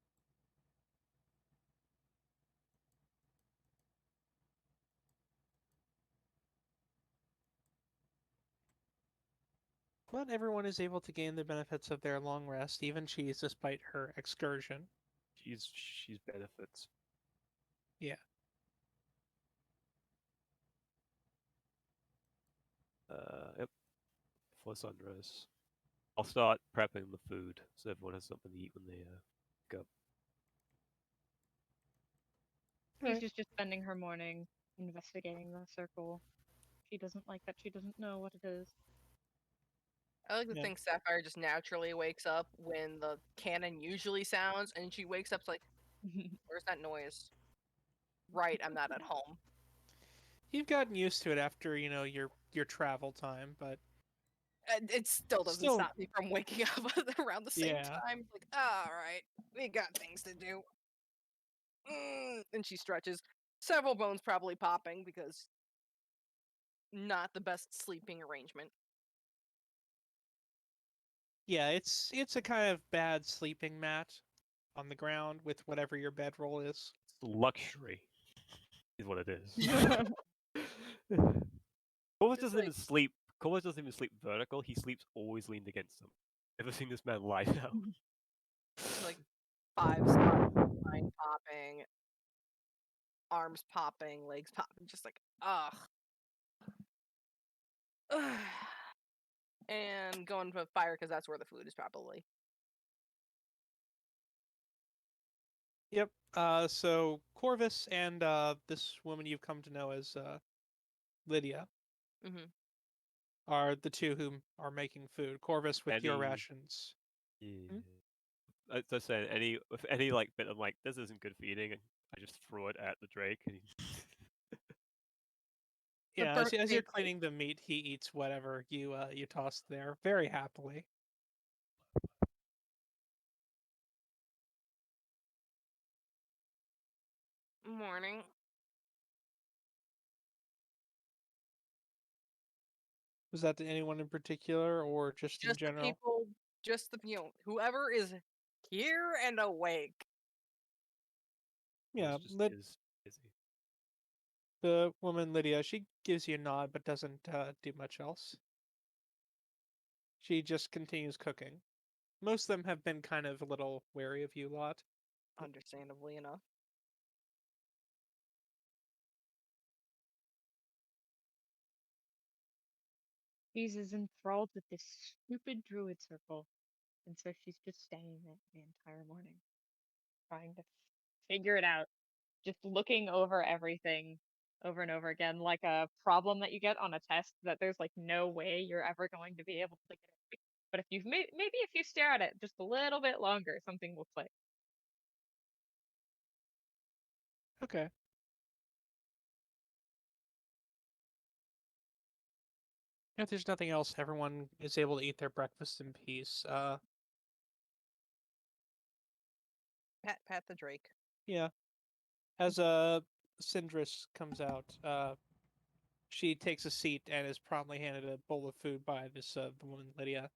But everyone is able to gain the benefits of their long rest, even Cheese, despite her excursion. She's benefits. Yeah. Yep, before sunrise. I'll start prepping the food so everyone has something to eat when they go. She's just spending her morning investigating the circle. She doesn't like that she doesn't know what it is. I like to Yeah. think Sapphire just naturally wakes up when the cannon usually sounds, and she wakes up like, "Where's that noise?" Right, I'm not at home. You've gotten used to it after your travel time, but And it still doesn't Still- stop me from waking up around the same Yeah. time. Like, all right, we got things to do. And she stretches. Several bones probably popping because not the best sleeping arrangement. yeah, it's a kind of bad sleeping mat on the ground with whatever your bedroll is. It's luxury, is what it is. Corvus doesn't even sleep. Corvus doesn't even sleep vertical. He sleeps always leaned against them. Ever seen this man lie down? Like 5 spots, spine popping, arms popping, legs popping, just like ugh. And going for fire because that's where the food is probably. Yep. So Corvus and this woman you've come to know as Lydia Mhm. are the two who are making food. Corvus with your Any- rations. Yeah. As I said, if any like bit of like this isn't good for eating, and I just throw it at the Drake. And Yeah, burnt as you're meat, like- cleaning the meat, he eats whatever you toss there very happily. Morning. Was that to anyone in particular or just in Just the general? people, just the whoever is here and awake. Yeah, Corvus just is busy. the woman Lydia, she gives you a nod but doesn't do much else. She just continues cooking. Most of them have been kind of a little wary of you lot. Understandably enough. She's as enthralled with this stupid druid circle, and so she's just staying there the entire morning, trying to figure it out, just looking over everything over and over again, like a problem that you get on a test that there's like no way you're ever going to be able to get it right. But if maybe if you stare at it just a little bit longer, something will click. Okay. If there's nothing else, everyone is able to eat their breakfast in peace. Pat the Drake. Yeah. As Syndris comes out, she takes a seat and is promptly handed a bowl of food by this the woman Lydia,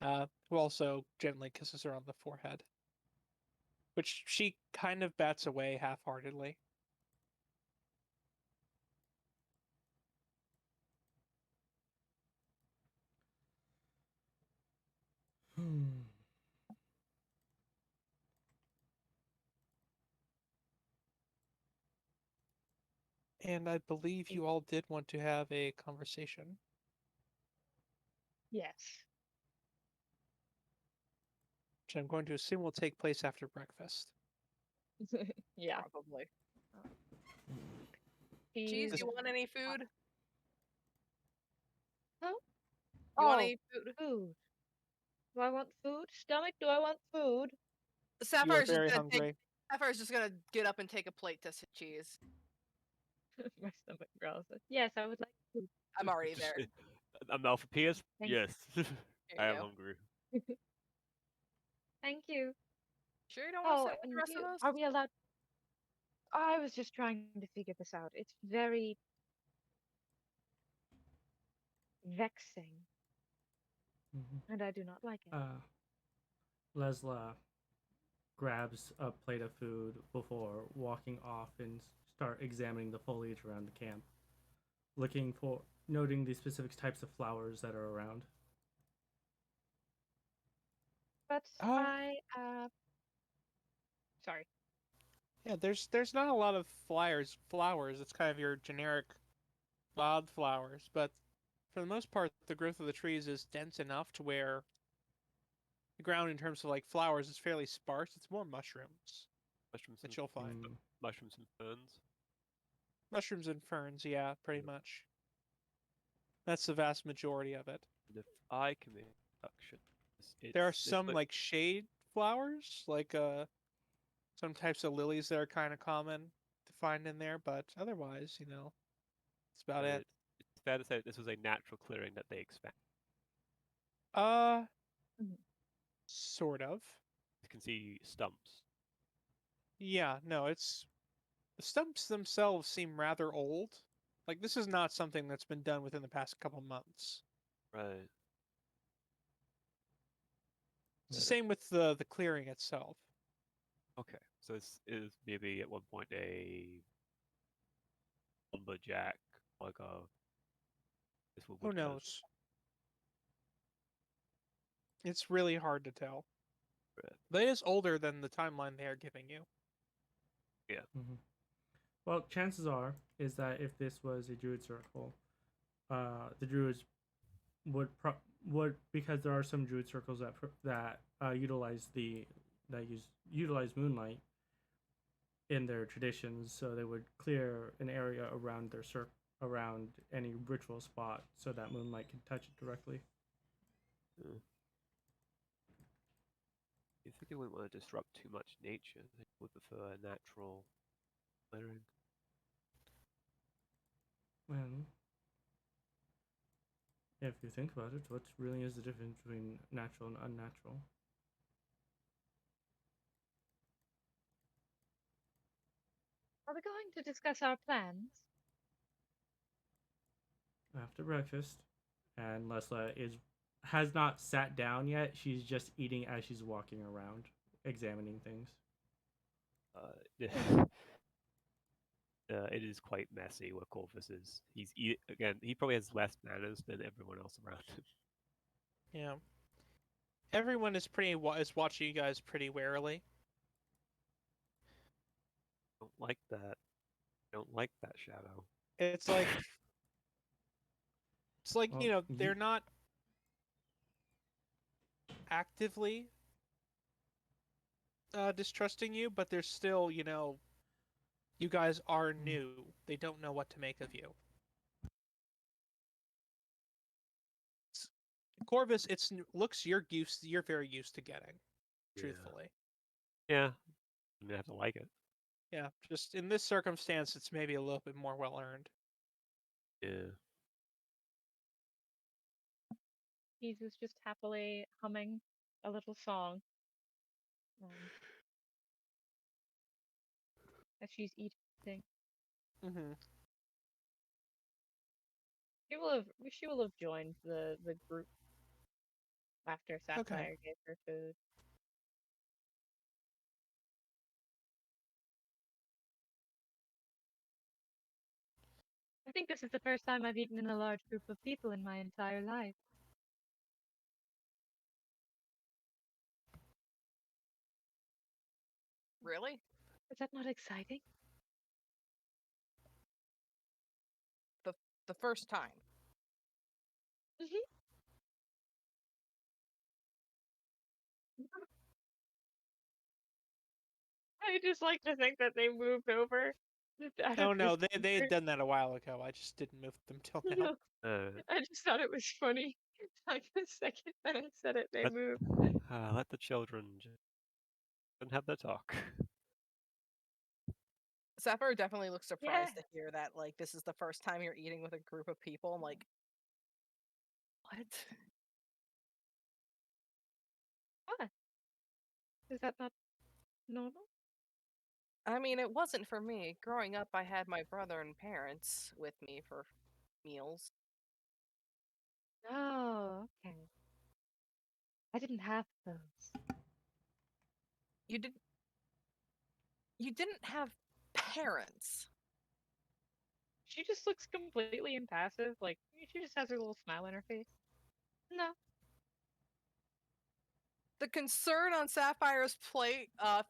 who also gently kisses her on the forehead, which she kind of bats away half-heartedly. And I believe you all did want to have a conversation. Yes. Which I'm going to assume will take place after breakfast. Yeah. Probably. She's Cheese, you want any food? Huh? You want Oh, any food? food. Do I want food? Stomach, do I want food? You are Sapphire's just very gonna hungry. Sapphire's just gonna get up and take a plate to cheese. My stomach growls. Yes, I would like food. I'm already there. I'm now for PS. Thank Yes, There I you am go. hungry. Thank you. Sure you don't want to Oh, sit with the and rest of us? are we allowed? I was just trying to figure this out. It's very vexing, and I do not like it. Lessla grabs a plate of food before walking off and start examining the foliage around the camp, noting the specific types of flowers that are around. But sorry. Yeah, there's not a lot of flowers. It's kind of your generic wildflowers, but for the most part, the growth of the trees is dense enough to where the ground, in terms of like flowers, is fairly sparse. It's more mushrooms Mushrooms that and you'll find. mushrooms and ferns. Mushrooms and ferns, yeah, pretty much. That's the vast majority of it. And if I can make production, There are some like shade flowers, like some types of lilies that are kind of common to find in there, but otherwise, that's about it. It's fair to say that this was a natural clearing that they expanded. Sort of. You can see stumps. Yeah, no, the stumps themselves seem rather old. Like, this is not something that's been done within the past couple months. Right. It's the same with the clearing itself. Okay, so this is maybe at one point a lumberjack, like a. Who knows? It's really hard to tell. Right. But it is older than the timeline they are giving you. Yeah. Mm-hmm. Well, chances are is that if this was a druid circle, the druids would because there are some druid circles that utilize moonlight in their traditions, so they would clear an area around around any ritual spot so that moonlight can touch it directly. You think they wouldn't want to disrupt too much nature? They would prefer a natural clearing. Well, if you think about it, what really is the difference between natural and unnatural? Are we going to discuss our plans? After breakfast, and Lessla has not sat down yet. She's just eating as she's walking around, examining things. It is quite messy where Corvus is. He probably has less manners than everyone else around him. Yeah. Everyone is watching you guys pretty warily. Don't like that. Don't like that shadow. It's like Well, they're not actively distrusting you, but they're still, you guys are new. They don't know what to make of you. Corvus, looks you're very used to getting, truthfully. Yeah. I'm gonna have to like it. Yeah, just in this circumstance, it's maybe a little bit more well earned. Yeah. Jesus just happily humming a little song as she's eating. Mm-hmm. She will have joined the group after Sapphire gave her food. I think this is the first time I've eaten in a large group of people in my entire life. Really? Is that not exciting? The first time. I just like to think that they moved over. Oh no, they had done that a while ago. I just didn't move them till now. I just thought it was funny. Like the second that I said it, they moved. Let the children have their talk. Sapphire definitely looks surprised to hear that, like, this is the first time you're eating with a group of people. I'm like, what? What? Is that not normal? I mean, it wasn't for me. Growing up, I had my brother and parents with me for meals. Oh, okay. I didn't have those. You didn't have parents. She just looks completely impassive. Like, she just has her little smile on her face. No. The concern on Sapphire's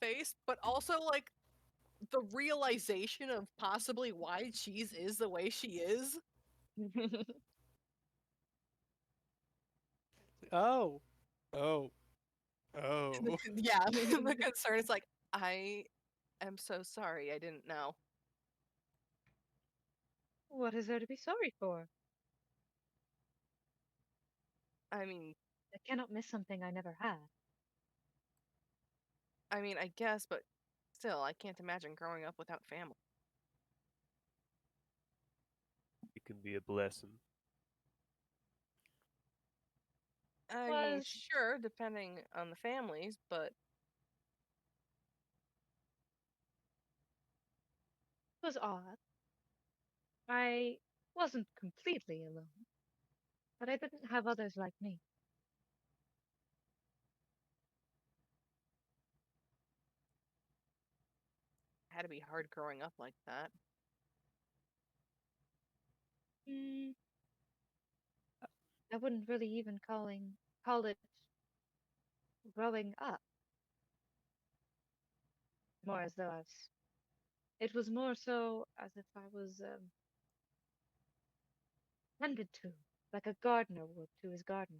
face, but also, like, the realization of possibly why Cheese is the way she is. Oh. Oh. Oh. Yeah, the concern is like, I am so sorry. I didn't know. What is there to be sorry for? I mean, I cannot miss something I never had. I guess, but still, I can't imagine growing up without family. It can be a blessing. I mean, Was sure, depending on the families, but was odd. I wasn't completely alone, but I didn't have others like me. it had to be hard growing up like that. Mm, I wouldn't really even call it growing up. More as though it was more so as if I was tended to, like a gardener would to his garden.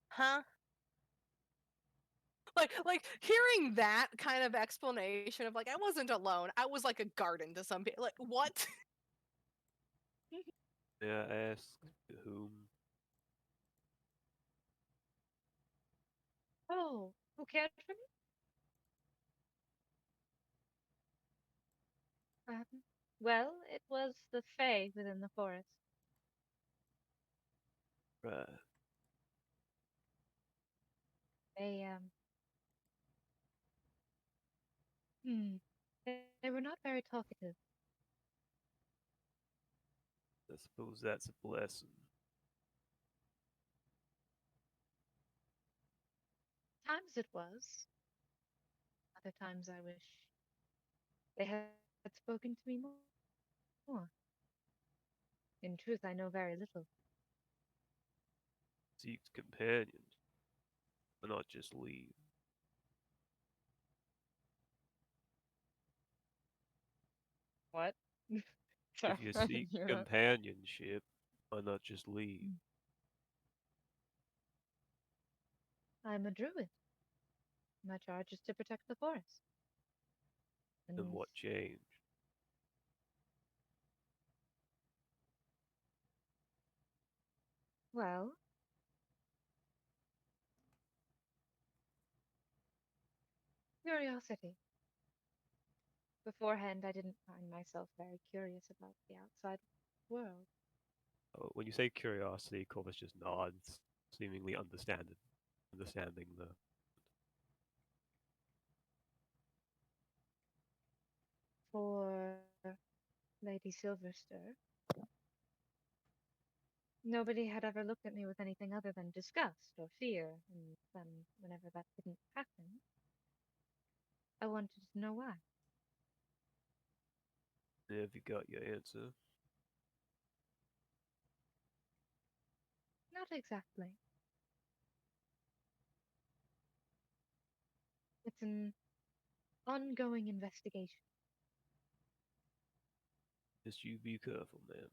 Huh? Like hearing that kind of explanation of like I wasn't alone. I was like a garden to some people. Like what? Yeah, ask whom. Oh, who cared for me? Well, it was the Fae within the forest. Right. They hmm, they were not very talkative. I suppose that's a blessing. Times it was. Other times I wish they had spoken to me more. In truth, I know very little. Seek companions, but not just leave. What? If you Sorry, seek you're not. companionship, why not just leave? I'm a druid. My charge is to protect the forest. And And what changed? well, curiosity. Beforehand, I didn't find myself very curious about the outside world. When you say curiosity, Corvus just nods, seemingly understanding the. For Lady Silverster, nobody had ever looked at me with anything other than disgust or fear, and then whenever that didn't happen, I wanted to know why. Have you got your answer? Not exactly. It's an ongoing investigation. Just you be careful, man.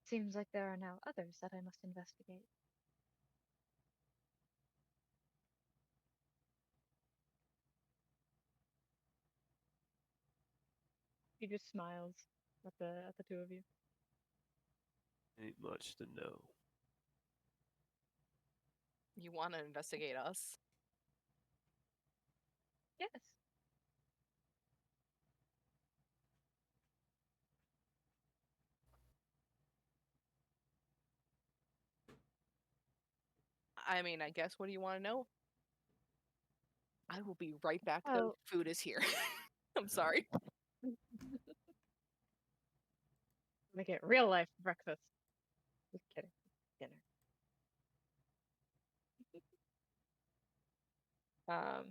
Seems like there are now others that I must investigate. He just smiles at the two of you. Ain't much to know. You want to investigate us? Yes. I mean, I guess what do you want to know? I will be right back though. Oh, Food is here. I'm sorry. make it real life breakfast. Just kidding. Dinner. Um,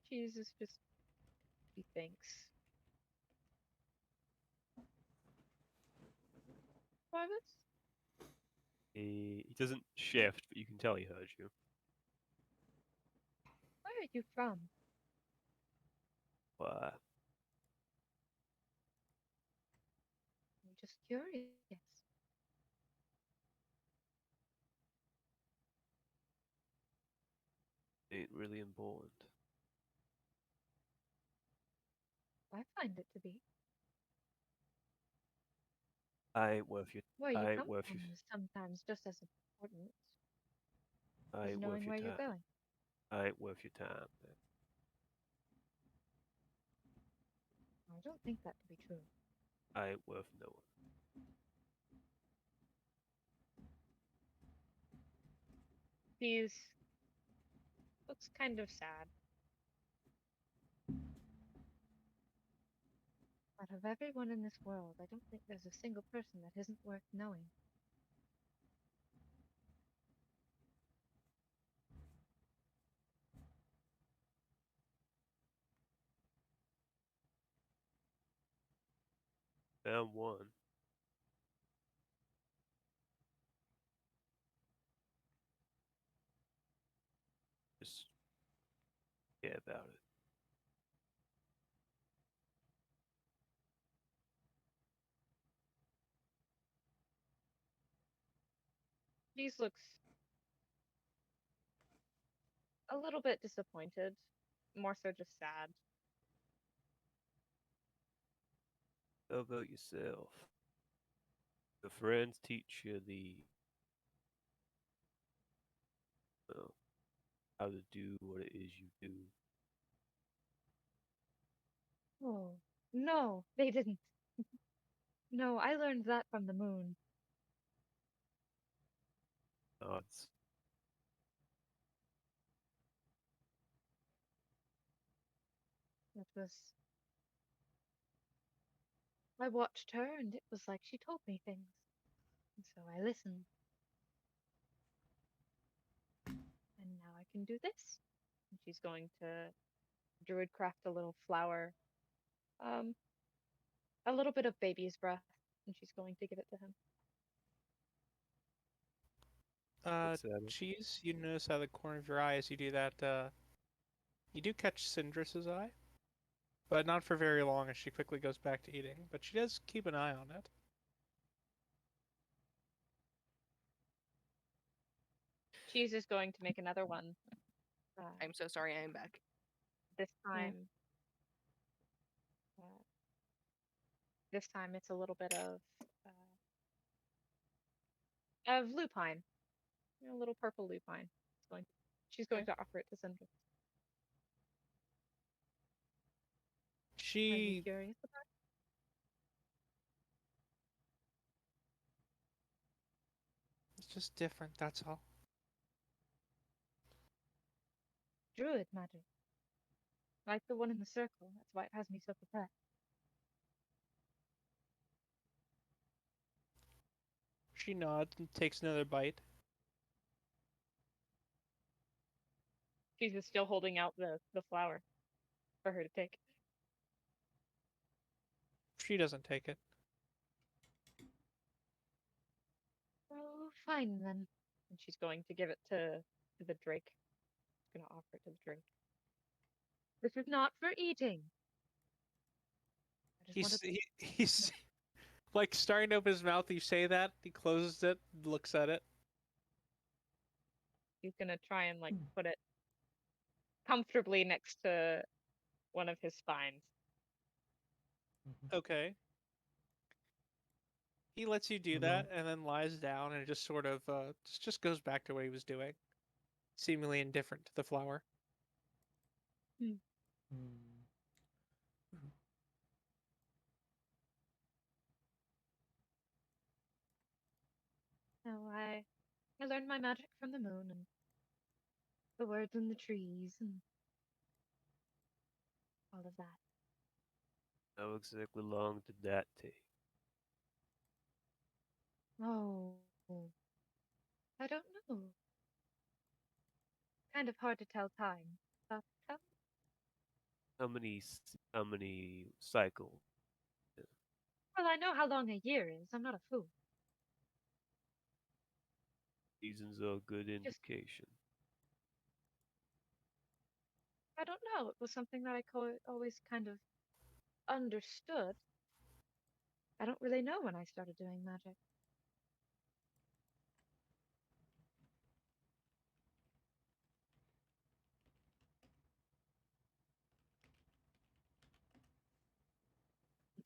Jesus just he thinks. Corvus? He doesn't shift, but you can tell he heard you. you from? Why? I'm just curious. Ain't really important. I find it to be. I ain't worth your. Where you I ain't come worth from your. is sometimes just as important I as ain't knowing worth your where you're time. going. I ain't worth your time. Man. I don't think that to be true. I ain't worth no one. He's looks kind of sad. Out of everyone in this world, I don't think there's a single person that isn't worth knowing. Found one. Just forget about it. He looks a little bit disappointed, more so just sad. How about yourself? The friends teach you well, how to do what it is you do. Oh, no, they didn't. No, I learned that from the moon. Odds. It was. I watched her, and it was like she told me things. And so I listened. And now I can do this. And she's going to druid craft a little flower. Um, a little bit of baby's breath, and she's going to give it to him. Looks at it. Cheese, you notice out of the corner of your eye as you do that, you do catch Syndra's eye. But not for very long as she quickly goes back to eating. But she does keep an eye on it. Cheese is going to make another one. I'm so sorry I am back. This time, it's a little bit of lupine, a little purple lupine. She's going to offer it to Sindra. Are you She curious about It's just different, that's all. druid magic? Like the one in the circle. That's why it has me so perplexed. She nods and takes another bite. She's just still holding out the flower for her to take. She doesn't take it. Oh, fine then. And she's going to give it to the drake. She's going to offer it to the drake. This is not for eating. I just wanted He's like starting to open his mouth. You say that, he closes it, looks at it. He's gonna try and like put it comfortably next to one of his spines. Okay. He lets you do that and then lies down and just sort of just goes back to what he was doing, seemingly indifferent to the flower. So I learned my magic from the moon and the words in the trees and all of that. How exactly long did that take? Oh, I don't know. Kind of hard to tell time. But How many cycles? well, I know how long a year is. I'm not a fool. Seasons are a good Just indication. I don't know. It was something that I always kind of understood. I don't really know when I started doing magic.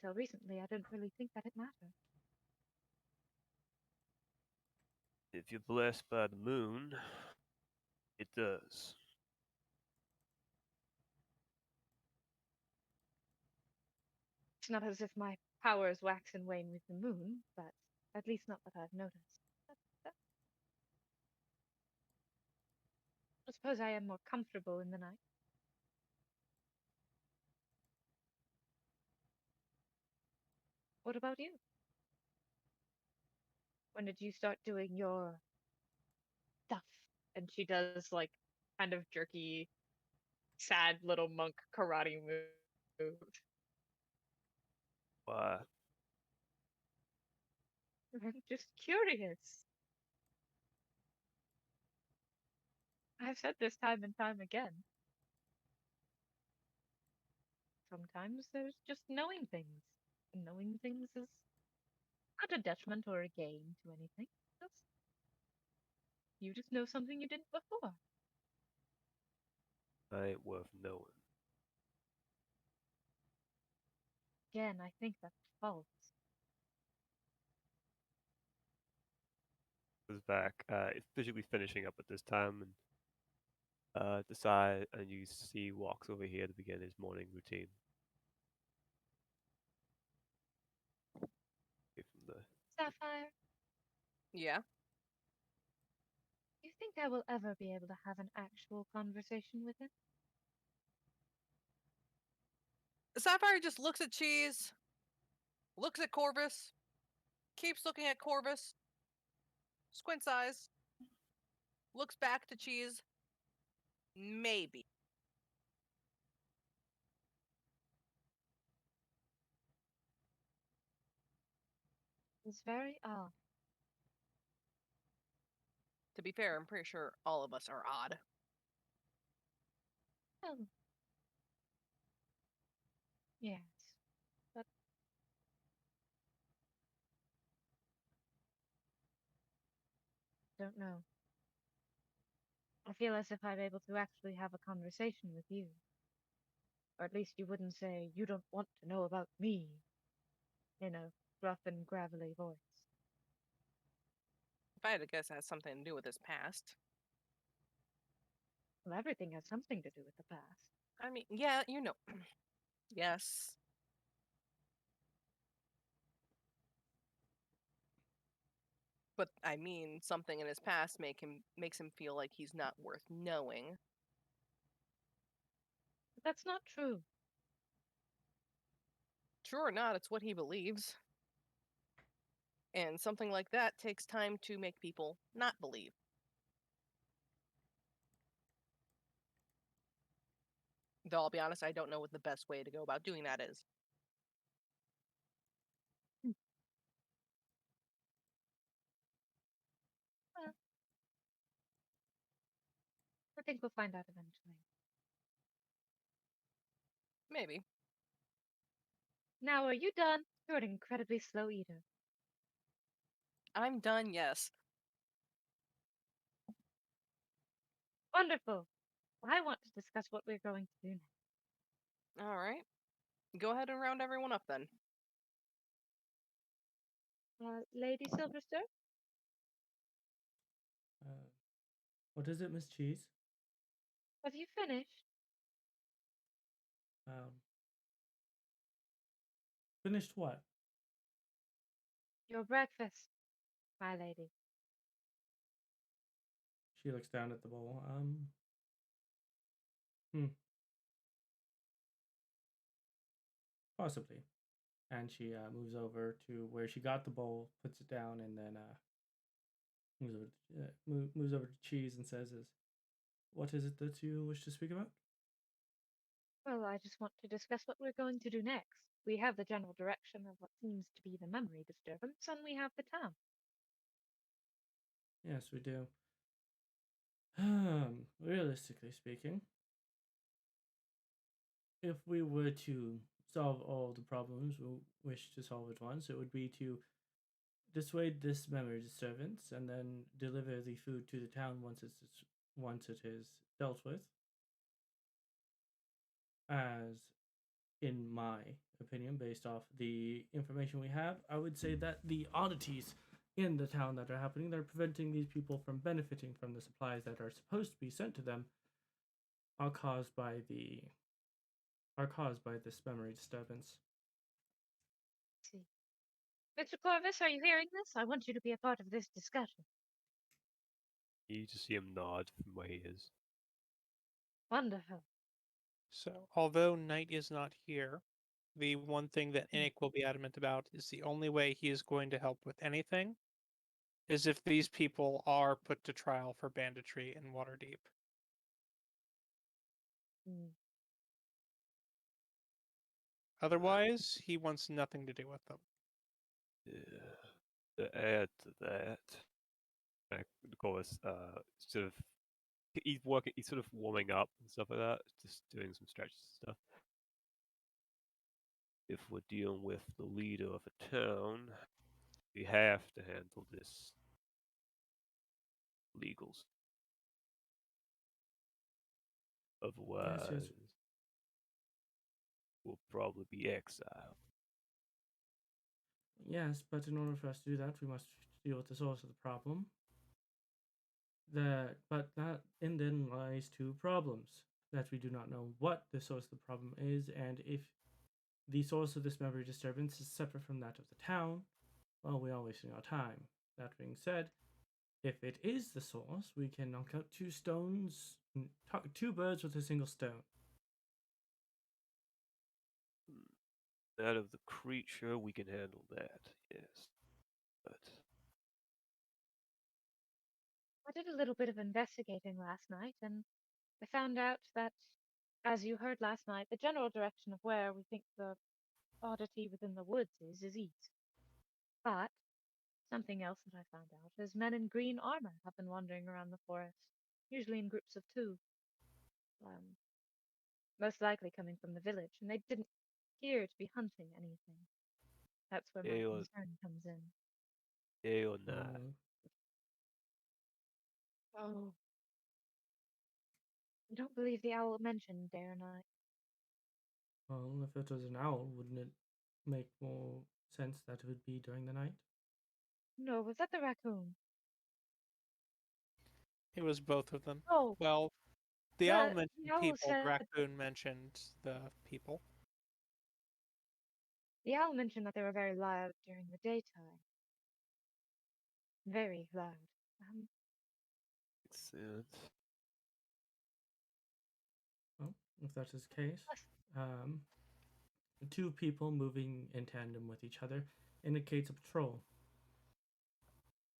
Until recently, I didn't really think that it mattered. If you're blessed by the moon, it does. It's not as if my powers wax and wane with the moon, but at least not that I've noticed. I suppose I am more comfortable in the night. What about you? When did you start doing your stuff? And she does like kind of jerky, sad little monk karate move. Why? I'm just curious. I've said this time and time again. Sometimes there's just knowing things. And knowing things is not a detriment or a gain to anything. Just, you just know something you didn't before. I ain't worth knowing. Again, I think that's false. Goes back. It's physically finishing up at this time, and decide, and you see walks over here to begin his morning routine. Away from the Sapphire, Yeah. do you think I will ever be able to have an actual conversation with him? Sapphire just looks at Cheese, looks at Corvus, keeps looking at Corvus, squints eyes, looks back to Cheese. Maybe. It's very odd. To be fair, I'm pretty sure all of us are odd. Well, yes, but don't know. I feel as if I'm able to actually have a conversation with you. Or at least you wouldn't say, you don't want to know about me, in a rough and gravelly voice. If I had to guess, it has something to do with his past. Well, everything has something to do with the past. I mean, yeah, you know. Yes. But I mean, something in his past makes him feel like he's not worth knowing. But that's not true. True or not, it's what he believes. And something like that takes time to make people not believe. Though I'll be honest, I don't know what the best way to go about doing that is. Well, I think we'll find out eventually. Maybe. Now, are you done? You're an incredibly slow eater. I'm done, yes. Wonderful. I want to discuss what we're going to do next. Alright. Go ahead and round everyone up then. Lady Silverster? What is it, Miss Cheese? Have you finished? Finished what? Your breakfast, my lady. She looks down at the bowl. Possibly. And she moves over to where she got the bowl, puts it down, and then moves over to Cheese and says, what is it that you wish to speak about? Well, I just want to discuss what we're going to do next. We have the general direction of what seems to be the memory disturbance, and we have the town. Yes, we do. Realistically speaking, if we were to solve all the problems we wish to solve at once, it would be to dissuade this memory disturbance and then deliver the food to the town once it is dealt with. As in my opinion, based off the information we have, I would say that the oddities in the town that are happening that are preventing these people from benefiting from the supplies that are supposed to be sent to them are caused by this memory disturbance. See. Mr. Corvus, are you hearing this? I want you to be a part of this discussion. You just see him nod from where he is. Wonderful. So, although Knight is not here, the one thing that Inik will be adamant about is the only way he is going to help with anything is if these people are put to trial for banditry in Waterdeep. Mm. Otherwise, he wants nothing to do with them. Yeah. To add to that, of course, sort of he's sort of warming up and stuff like that, just doing some stretches and stuff. If we're dealing with the leader of a town, we have to handle this legals. Otherwise, we'll probably be exiled. Yes, but in order for us to do that, we must deal with the source of the problem. Then lies two problems: that we do not know what the source of the problem is, and if the source of this memory disturbance is separate from that of the town, well, we are wasting our time. That being said, if it is the source, we can knock out two birds with a single stone. Out of the creature, we can handle that, yes. But I did a little bit of investigating last night, and I found out that, as you heard last night, the general direction of where we think the oddity within the woods is east. But something else that I found out is men in green armor have been wandering around the forest, usually in groups of two, most likely coming from the village, and they didn't appear to be hunting anything. That's where my concern comes in. Day or night. Oh. I don't believe the owl mentioned day or night. Well, if it was an owl, wouldn't it make more sense that it would be during the night? No, was that the raccoon? It was both of them. Oh, Well, the owl mentioned the owl people, the said raccoon mentioned the people. the owl mentioned that they were very loud during the daytime. Very loud. Makes sense. Well, if that is the case, two people moving in tandem with each other indicates a patrol.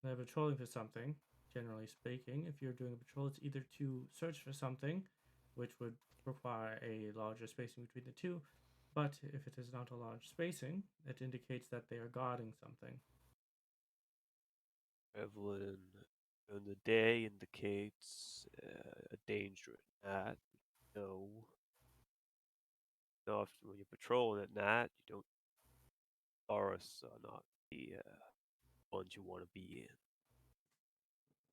They're patrolling for something, generally speaking. If you're doing a patrol, it's either to search for something, which would require a larger spacing between the two, but if it is not a large spacing, it indicates that they are guarding something. Traveling during the day indicates a danger at night. No. Often when you're patrolling at night, you don't. Forests are not the ones you want to be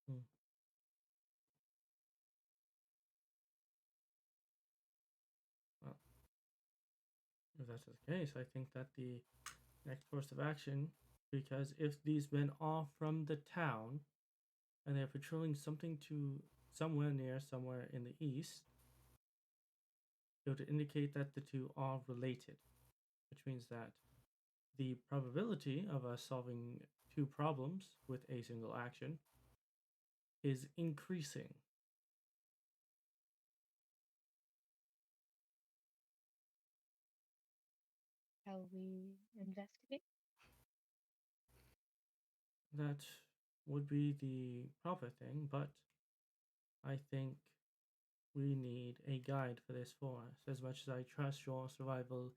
in. Well, if that's the case, I think that the next course of action, because if these men are from the town and they're patrolling something to somewhere in the east, it would indicate that the two are related, which means that the probability of us solving two problems with a single action is increasing. Shall we investigate? That would be the proper thing, but I think we need a guide for this forest. As much as I trust your survival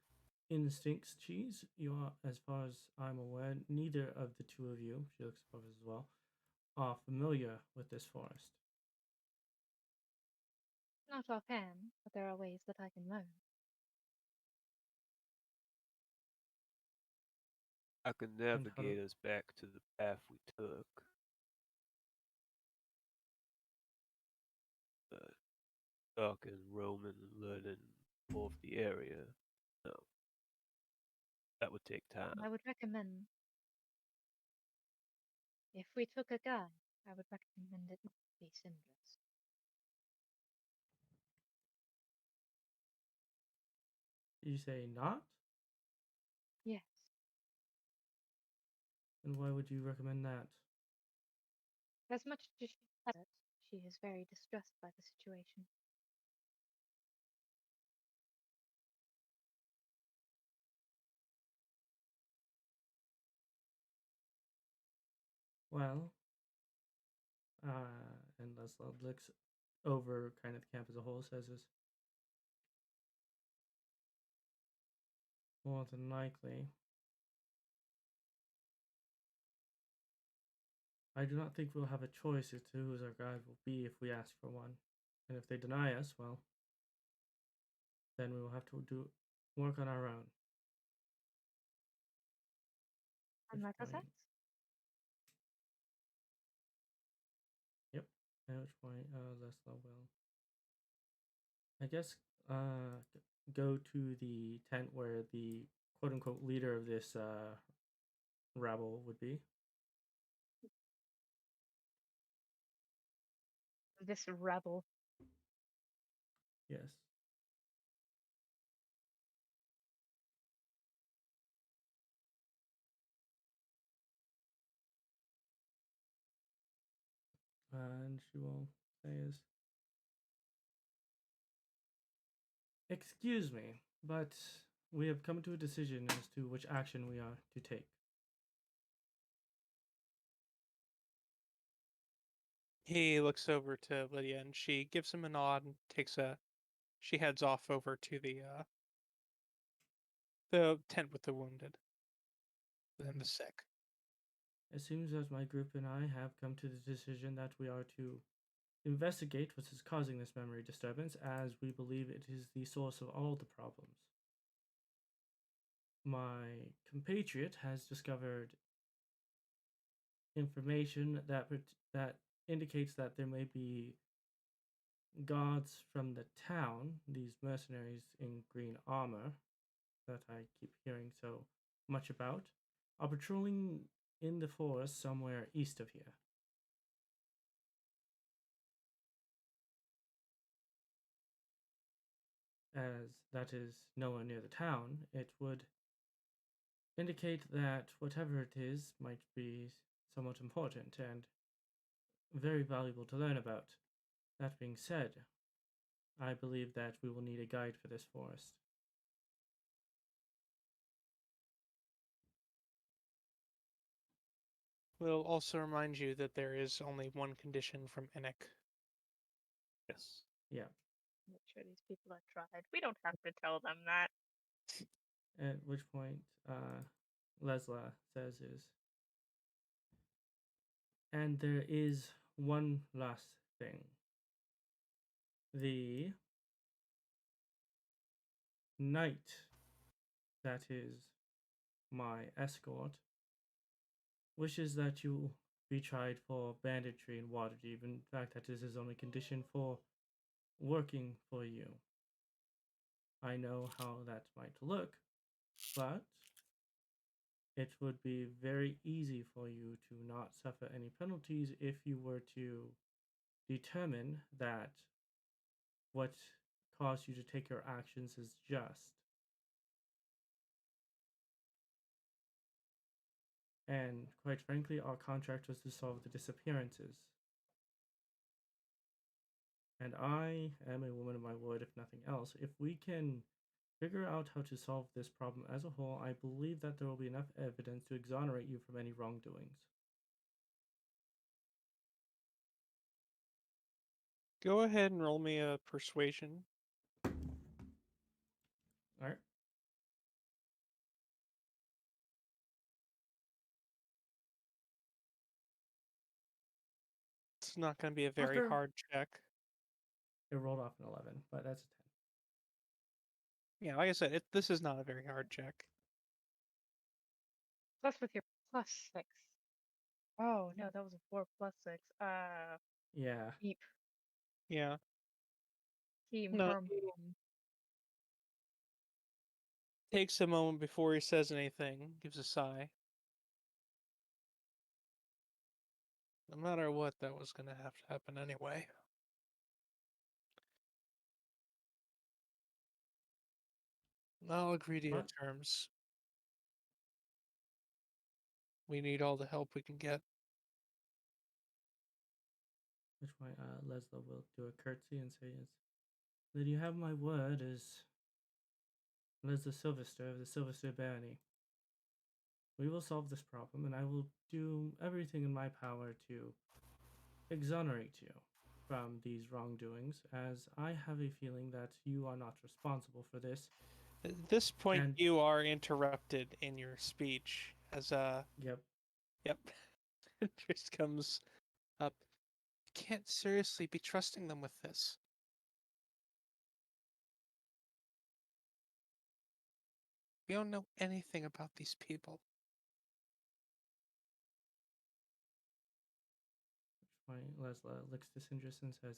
instincts, Cheese, you are, as far as I'm aware, neither of the two of you, she looks above as well, are familiar with this forest. Not offhand, but there are ways that I can learn. I can how to- navigate us back to the path we took. Talking Roman and learning more of the area. No. That would take time. I would recommend, if we took a guide, I would recommend it not be Syndra's. You say not? Yes. And why would you recommend that? As much as she has it, she is very distressed by the situation. Well, and Lessla looks over kind of the camp as a whole, says is more than likely. I do not think we'll have a choice as to who our guide will be if we ask for one. And if they deny us, well, then we will have to do work on our own. And Which that point- sense? Yep. At which point, Lessla will, I guess, go to the tent where the quote-unquote leader of this rabble would be. This rebel. Yes. And she will say is, excuse me, but we have come to a decision as to which action we are to take. He looks over to Lydia and she gives him a nod and she heads off over to the tent with the wounded and the sick. It seems that my group and I have come to the decision that we are to investigate what is causing this memory disturbance, as we believe it is the source of all the problems. My compatriot has discovered information that indicates that there may be guards from the town, these mercenaries in green armor that I keep hearing so much about, are patrolling in the forest somewhere east of here. As that is nowhere near the town, it would indicate that whatever it is might be somewhat important and very valuable to learn about. That being said, I believe that we will need a guide for this forest. We'll also remind you that there is only one condition from Inik. Yes. Yeah. Make sure these people are tried. We don't have to tell them that. At which point, Lessla says is, and there is one last thing. The knight that is my escort wishes that you be tried for banditry in Waterdeep. In fact, that is his only condition for working for you. I know how that might look, but it would be very easy for you to not suffer any penalties if you were to determine that what caused you to take your actions is just. And quite frankly, our contract was to solve the disappearances. And I am a woman of my word, if nothing else. If we can figure out how to solve this problem as a whole, I believe that there will be enough evidence to exonerate you from any wrongdoings. Go ahead and roll me a persuasion. Alright. It's not going to be a very After- hard check. It rolled off an 11, but that's a 10. Yeah, like I said, this is not a very hard check. Plus with your +6. Oh no, that was a 4 + 6. Yeah. Keep. Yeah. Keep. No. Takes a moment before he says anything, gives a sigh. No matter what, that was gonna have to happen anyway. I'll agree to your What? terms. We need all the help we can get. Which way Lessla will do a curtsy and say, "Then you have my word as Lessla Silverster of the Silverster Barony. We will solve this problem, and I will do everything in my power to exonerate you from these wrongdoings, as I have a feeling that you are not responsible for this." At this point, And- you are interrupted in your speech as Yep. Yep. Trish comes up. You can't seriously be trusting them with this. We don't know anything about these people. Lessla looks disinterested and says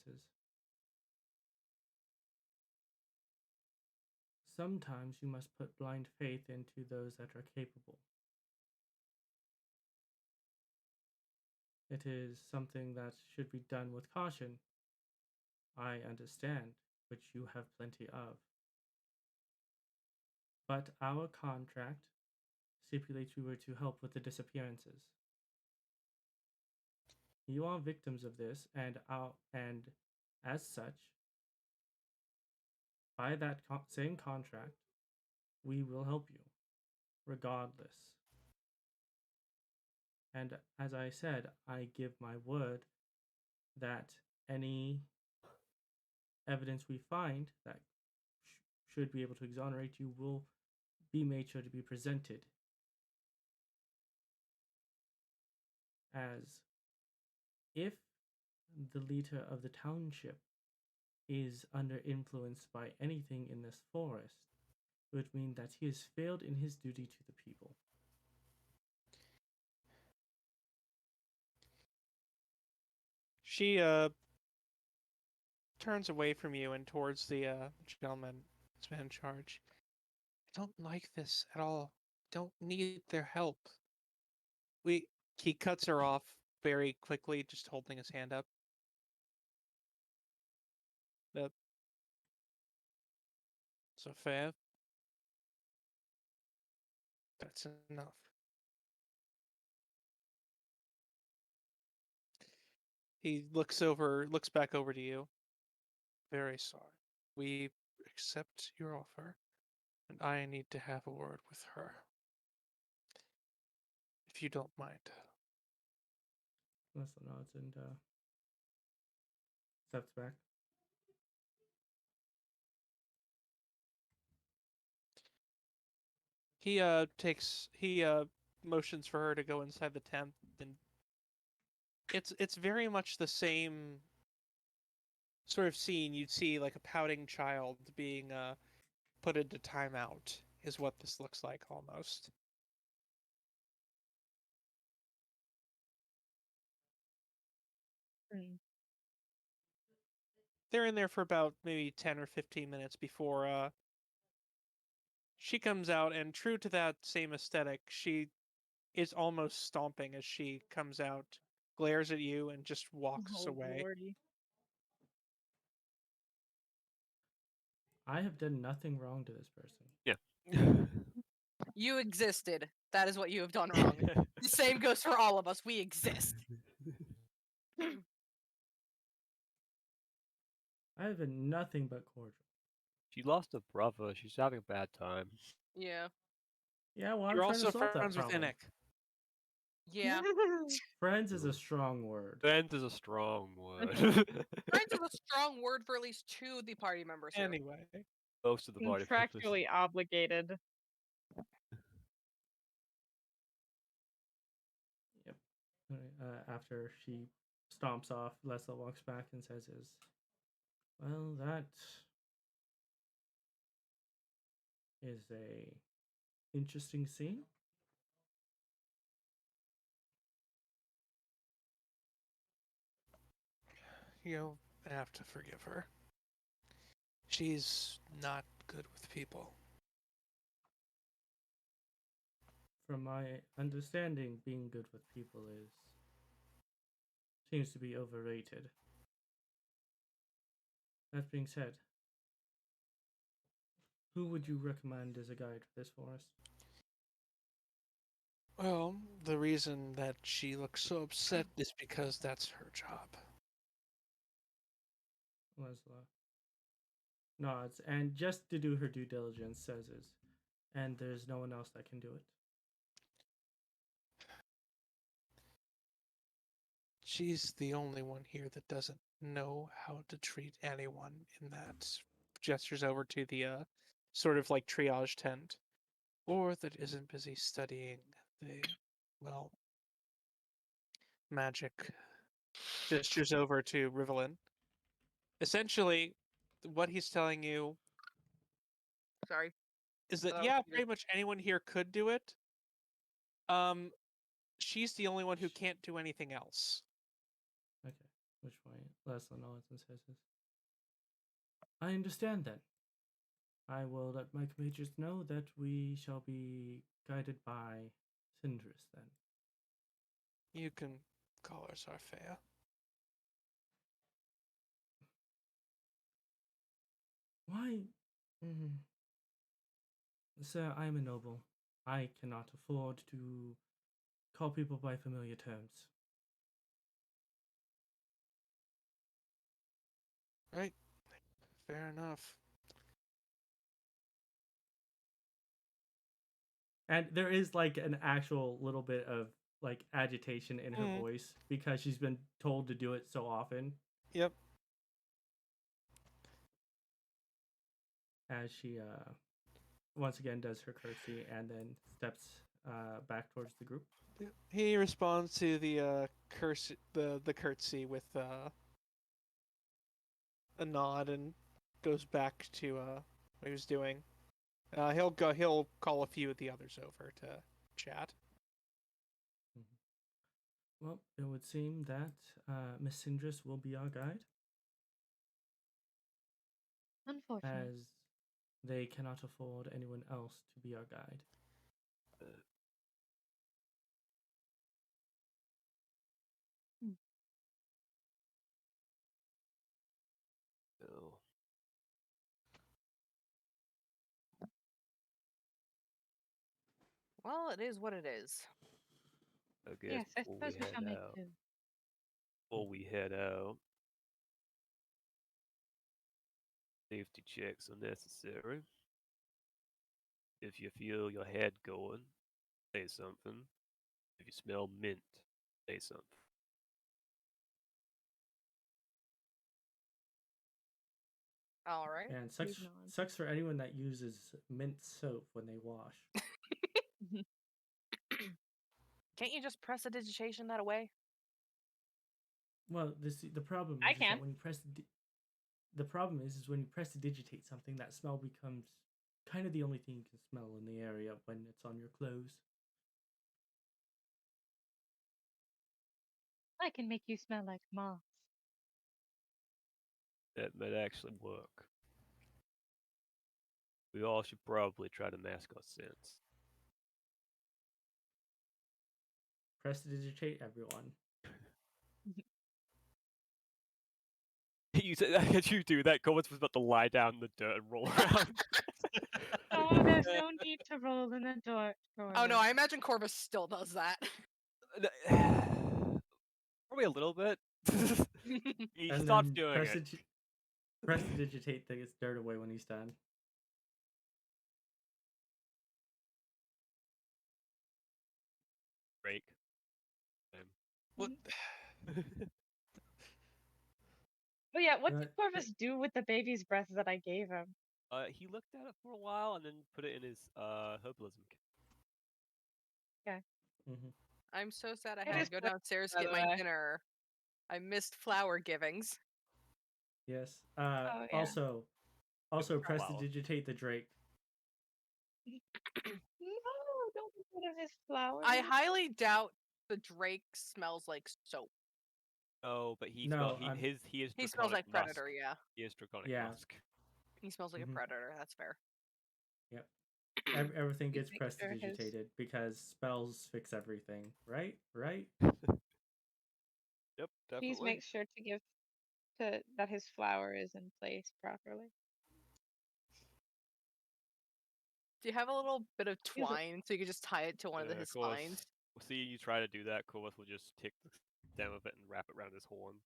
sometimes you must put blind faith into those that are capable. It is something that should be done with caution. I understand, which you have plenty of. But our contract stipulates we were to help with the disappearances. You are victims of this, and as such, by that same contract, we will help you, regardless. And as I said, I give my word that any evidence we find that should be able to exonerate you will be made sure to be presented. As if the leader of the township is under influence by anything in this forest, it would mean that he has failed in his duty to the people. She turns away from you and towards the gentleman that's been in charge. I don't like this at all. Don't need their help. He cuts her off very quickly, just holding his hand up. So fair. That's enough. He looks back over to you. Very sorry. We accept your offer, and I need to have a word with her. If you don't mind. Lessla nods and steps back. He motions for her to go inside the tent, and it's very much the same sort of scene you'd see, like a pouting child being put into timeout, is what this looks like almost. They're in there for about maybe 10 or 15 minutes before she comes out, and true to that same aesthetic, she is almost stomping as she comes out, glares at you, and just walks away. Lordy. I have done nothing wrong to this person. Yeah. You existed. That is what you have done wrong. The same goes for all of us. We exist. I have been nothing but cordial. She lost a brother. She's having a bad time. Yeah. Yeah, well, I'm You're trying to also solve that friends with problem. Inik. Yeah. Friends is a strong word. Friend is a strong word. Friends is a strong word for at least two of the party members here. Anyway. Most of the party members. Contractually obligated. Yep. After she stomps off, Lessla walks back and says, well, that is a interesting scene. You'll have to forgive her. She's not good with people. From my understanding, being good with people seems to be overrated. That being said, who would you recommend as a guide for this forest? Well, the reason that she looks so upset is because that's her job. Lessla nods, and just to do her due diligence, says is, and there's no one else that can do it. She's the only one here that doesn't know how to treat anyone in that. Gestures over to the sort of like triage tent. Or that isn't busy studying the, well, magic. Gestures over to Rivelin. Essentially, what he's telling you Sorry. is that, That was yeah, weird. pretty much anyone here could do it. She's the only one who can't do anything else. Okay, which way? Lessla nods and says this. I understand then. I will let my compatriots know that we shall be guided by Sindris then. You can call her Sarfea. Why? Mhm. Sir, I am a noble. I cannot afford to call people by familiar terms. Right. Fair enough. And there is like an actual little bit of like agitation in her Mm. voice because she's been told to do it so often. Yep. As she once again does her curtsy and then steps back towards the group. He responds to the the curtsy with a nod and goes back to what he was doing. He'll call a few of the others over to chat. Well, it would seem that Miss Sindris will be our guide, Unfortunately. as they cannot afford anyone else to be our guide. Oh. Well, it is what it is. I guess Yes, I before suppose we shall make do. before we head out, safety checks are necessary. If you feel your head going, say something. If you smell mint, say something. All right. And Please nod. sucks for anyone that uses mint soap when they wash. Can't you just press a digitation that away? Well, the problem I is can. that when you press the problem is when you press to digitate something, that smell becomes kind of the only thing you can smell in the area when it's on your clothes. I can make you smell like moths. That might actually work. We all should probably try to mask our scents. Press to digitate, everyone. You said that you do that. Corvus was about to lie down in the dirt and roll around. Oh, there's no need to roll in the dirt. Oh no, I imagine Corvus still does that. Probably a little bit. He And stops then doing it. Press to digitate the dirt away when he's done. Break. What? Oh yeah, what did Right. Corvus do with the baby's breath that I gave him? He looked at it for a while and then put it in his herbalism kit. Mm-hmm. I'm so sad I It had to is go great, downstairs to by get the my way. dinner. I missed flower givings. Yes. Oh, yeah. Also press Wow. to digitate the Drake. No, don't get rid of his flowers. I highly doubt the Drake smells like soap. Oh, but he No, he his he is He smells like Draconic predator, Musk. yeah. He is Draconic Yeah. Musk. He smells like Mhm. a predator, that's fair. Yep. Everything Please gets make sure his- prestidigitated because spells fix everything. Right? Right? Yep, Please definitely. make sure to give that his flower is in place properly. Do you have a little bit of He's a- twine so you could just tie it to one of his spines? We'll see you try to do that. Corvus will just take the stem of it and wrap it around his horn.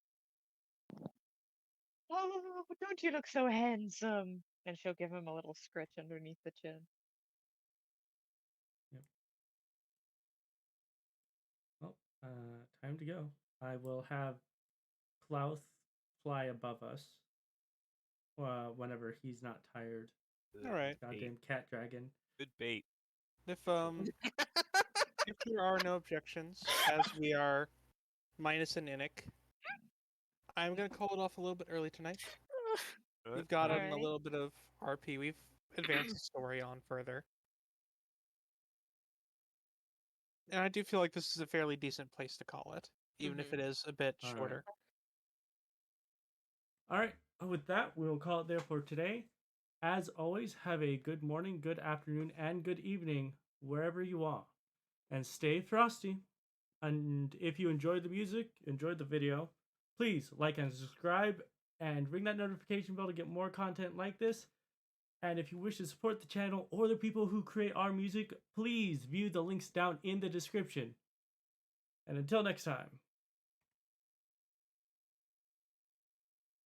Oh, don't you look so handsome? And she'll give him a little scritch underneath the chin. Well, time to go. I will have Klaus fly above us whenever he's not tired. All right. Goddamn cat dragon. Good bait. If if there are no objections, as we are minus an Inik, I'm gonna call it off a little bit early tonight. We've gotten a Alright. little bit of RP. We've advanced the story on further. And I do feel like this is a fairly decent place to call it, even if it is a bit All right. shorter. All right. With that, we'll call it there for today. As always, have a good morning, good afternoon, and good evening wherever you are. And stay frosty. And if you enjoyed the music, enjoyed the video, please like and subscribe and ring that notification bell to get more content like this. And if you wish to support the channel or the people who create our music, please view the links down in the description. And until next time.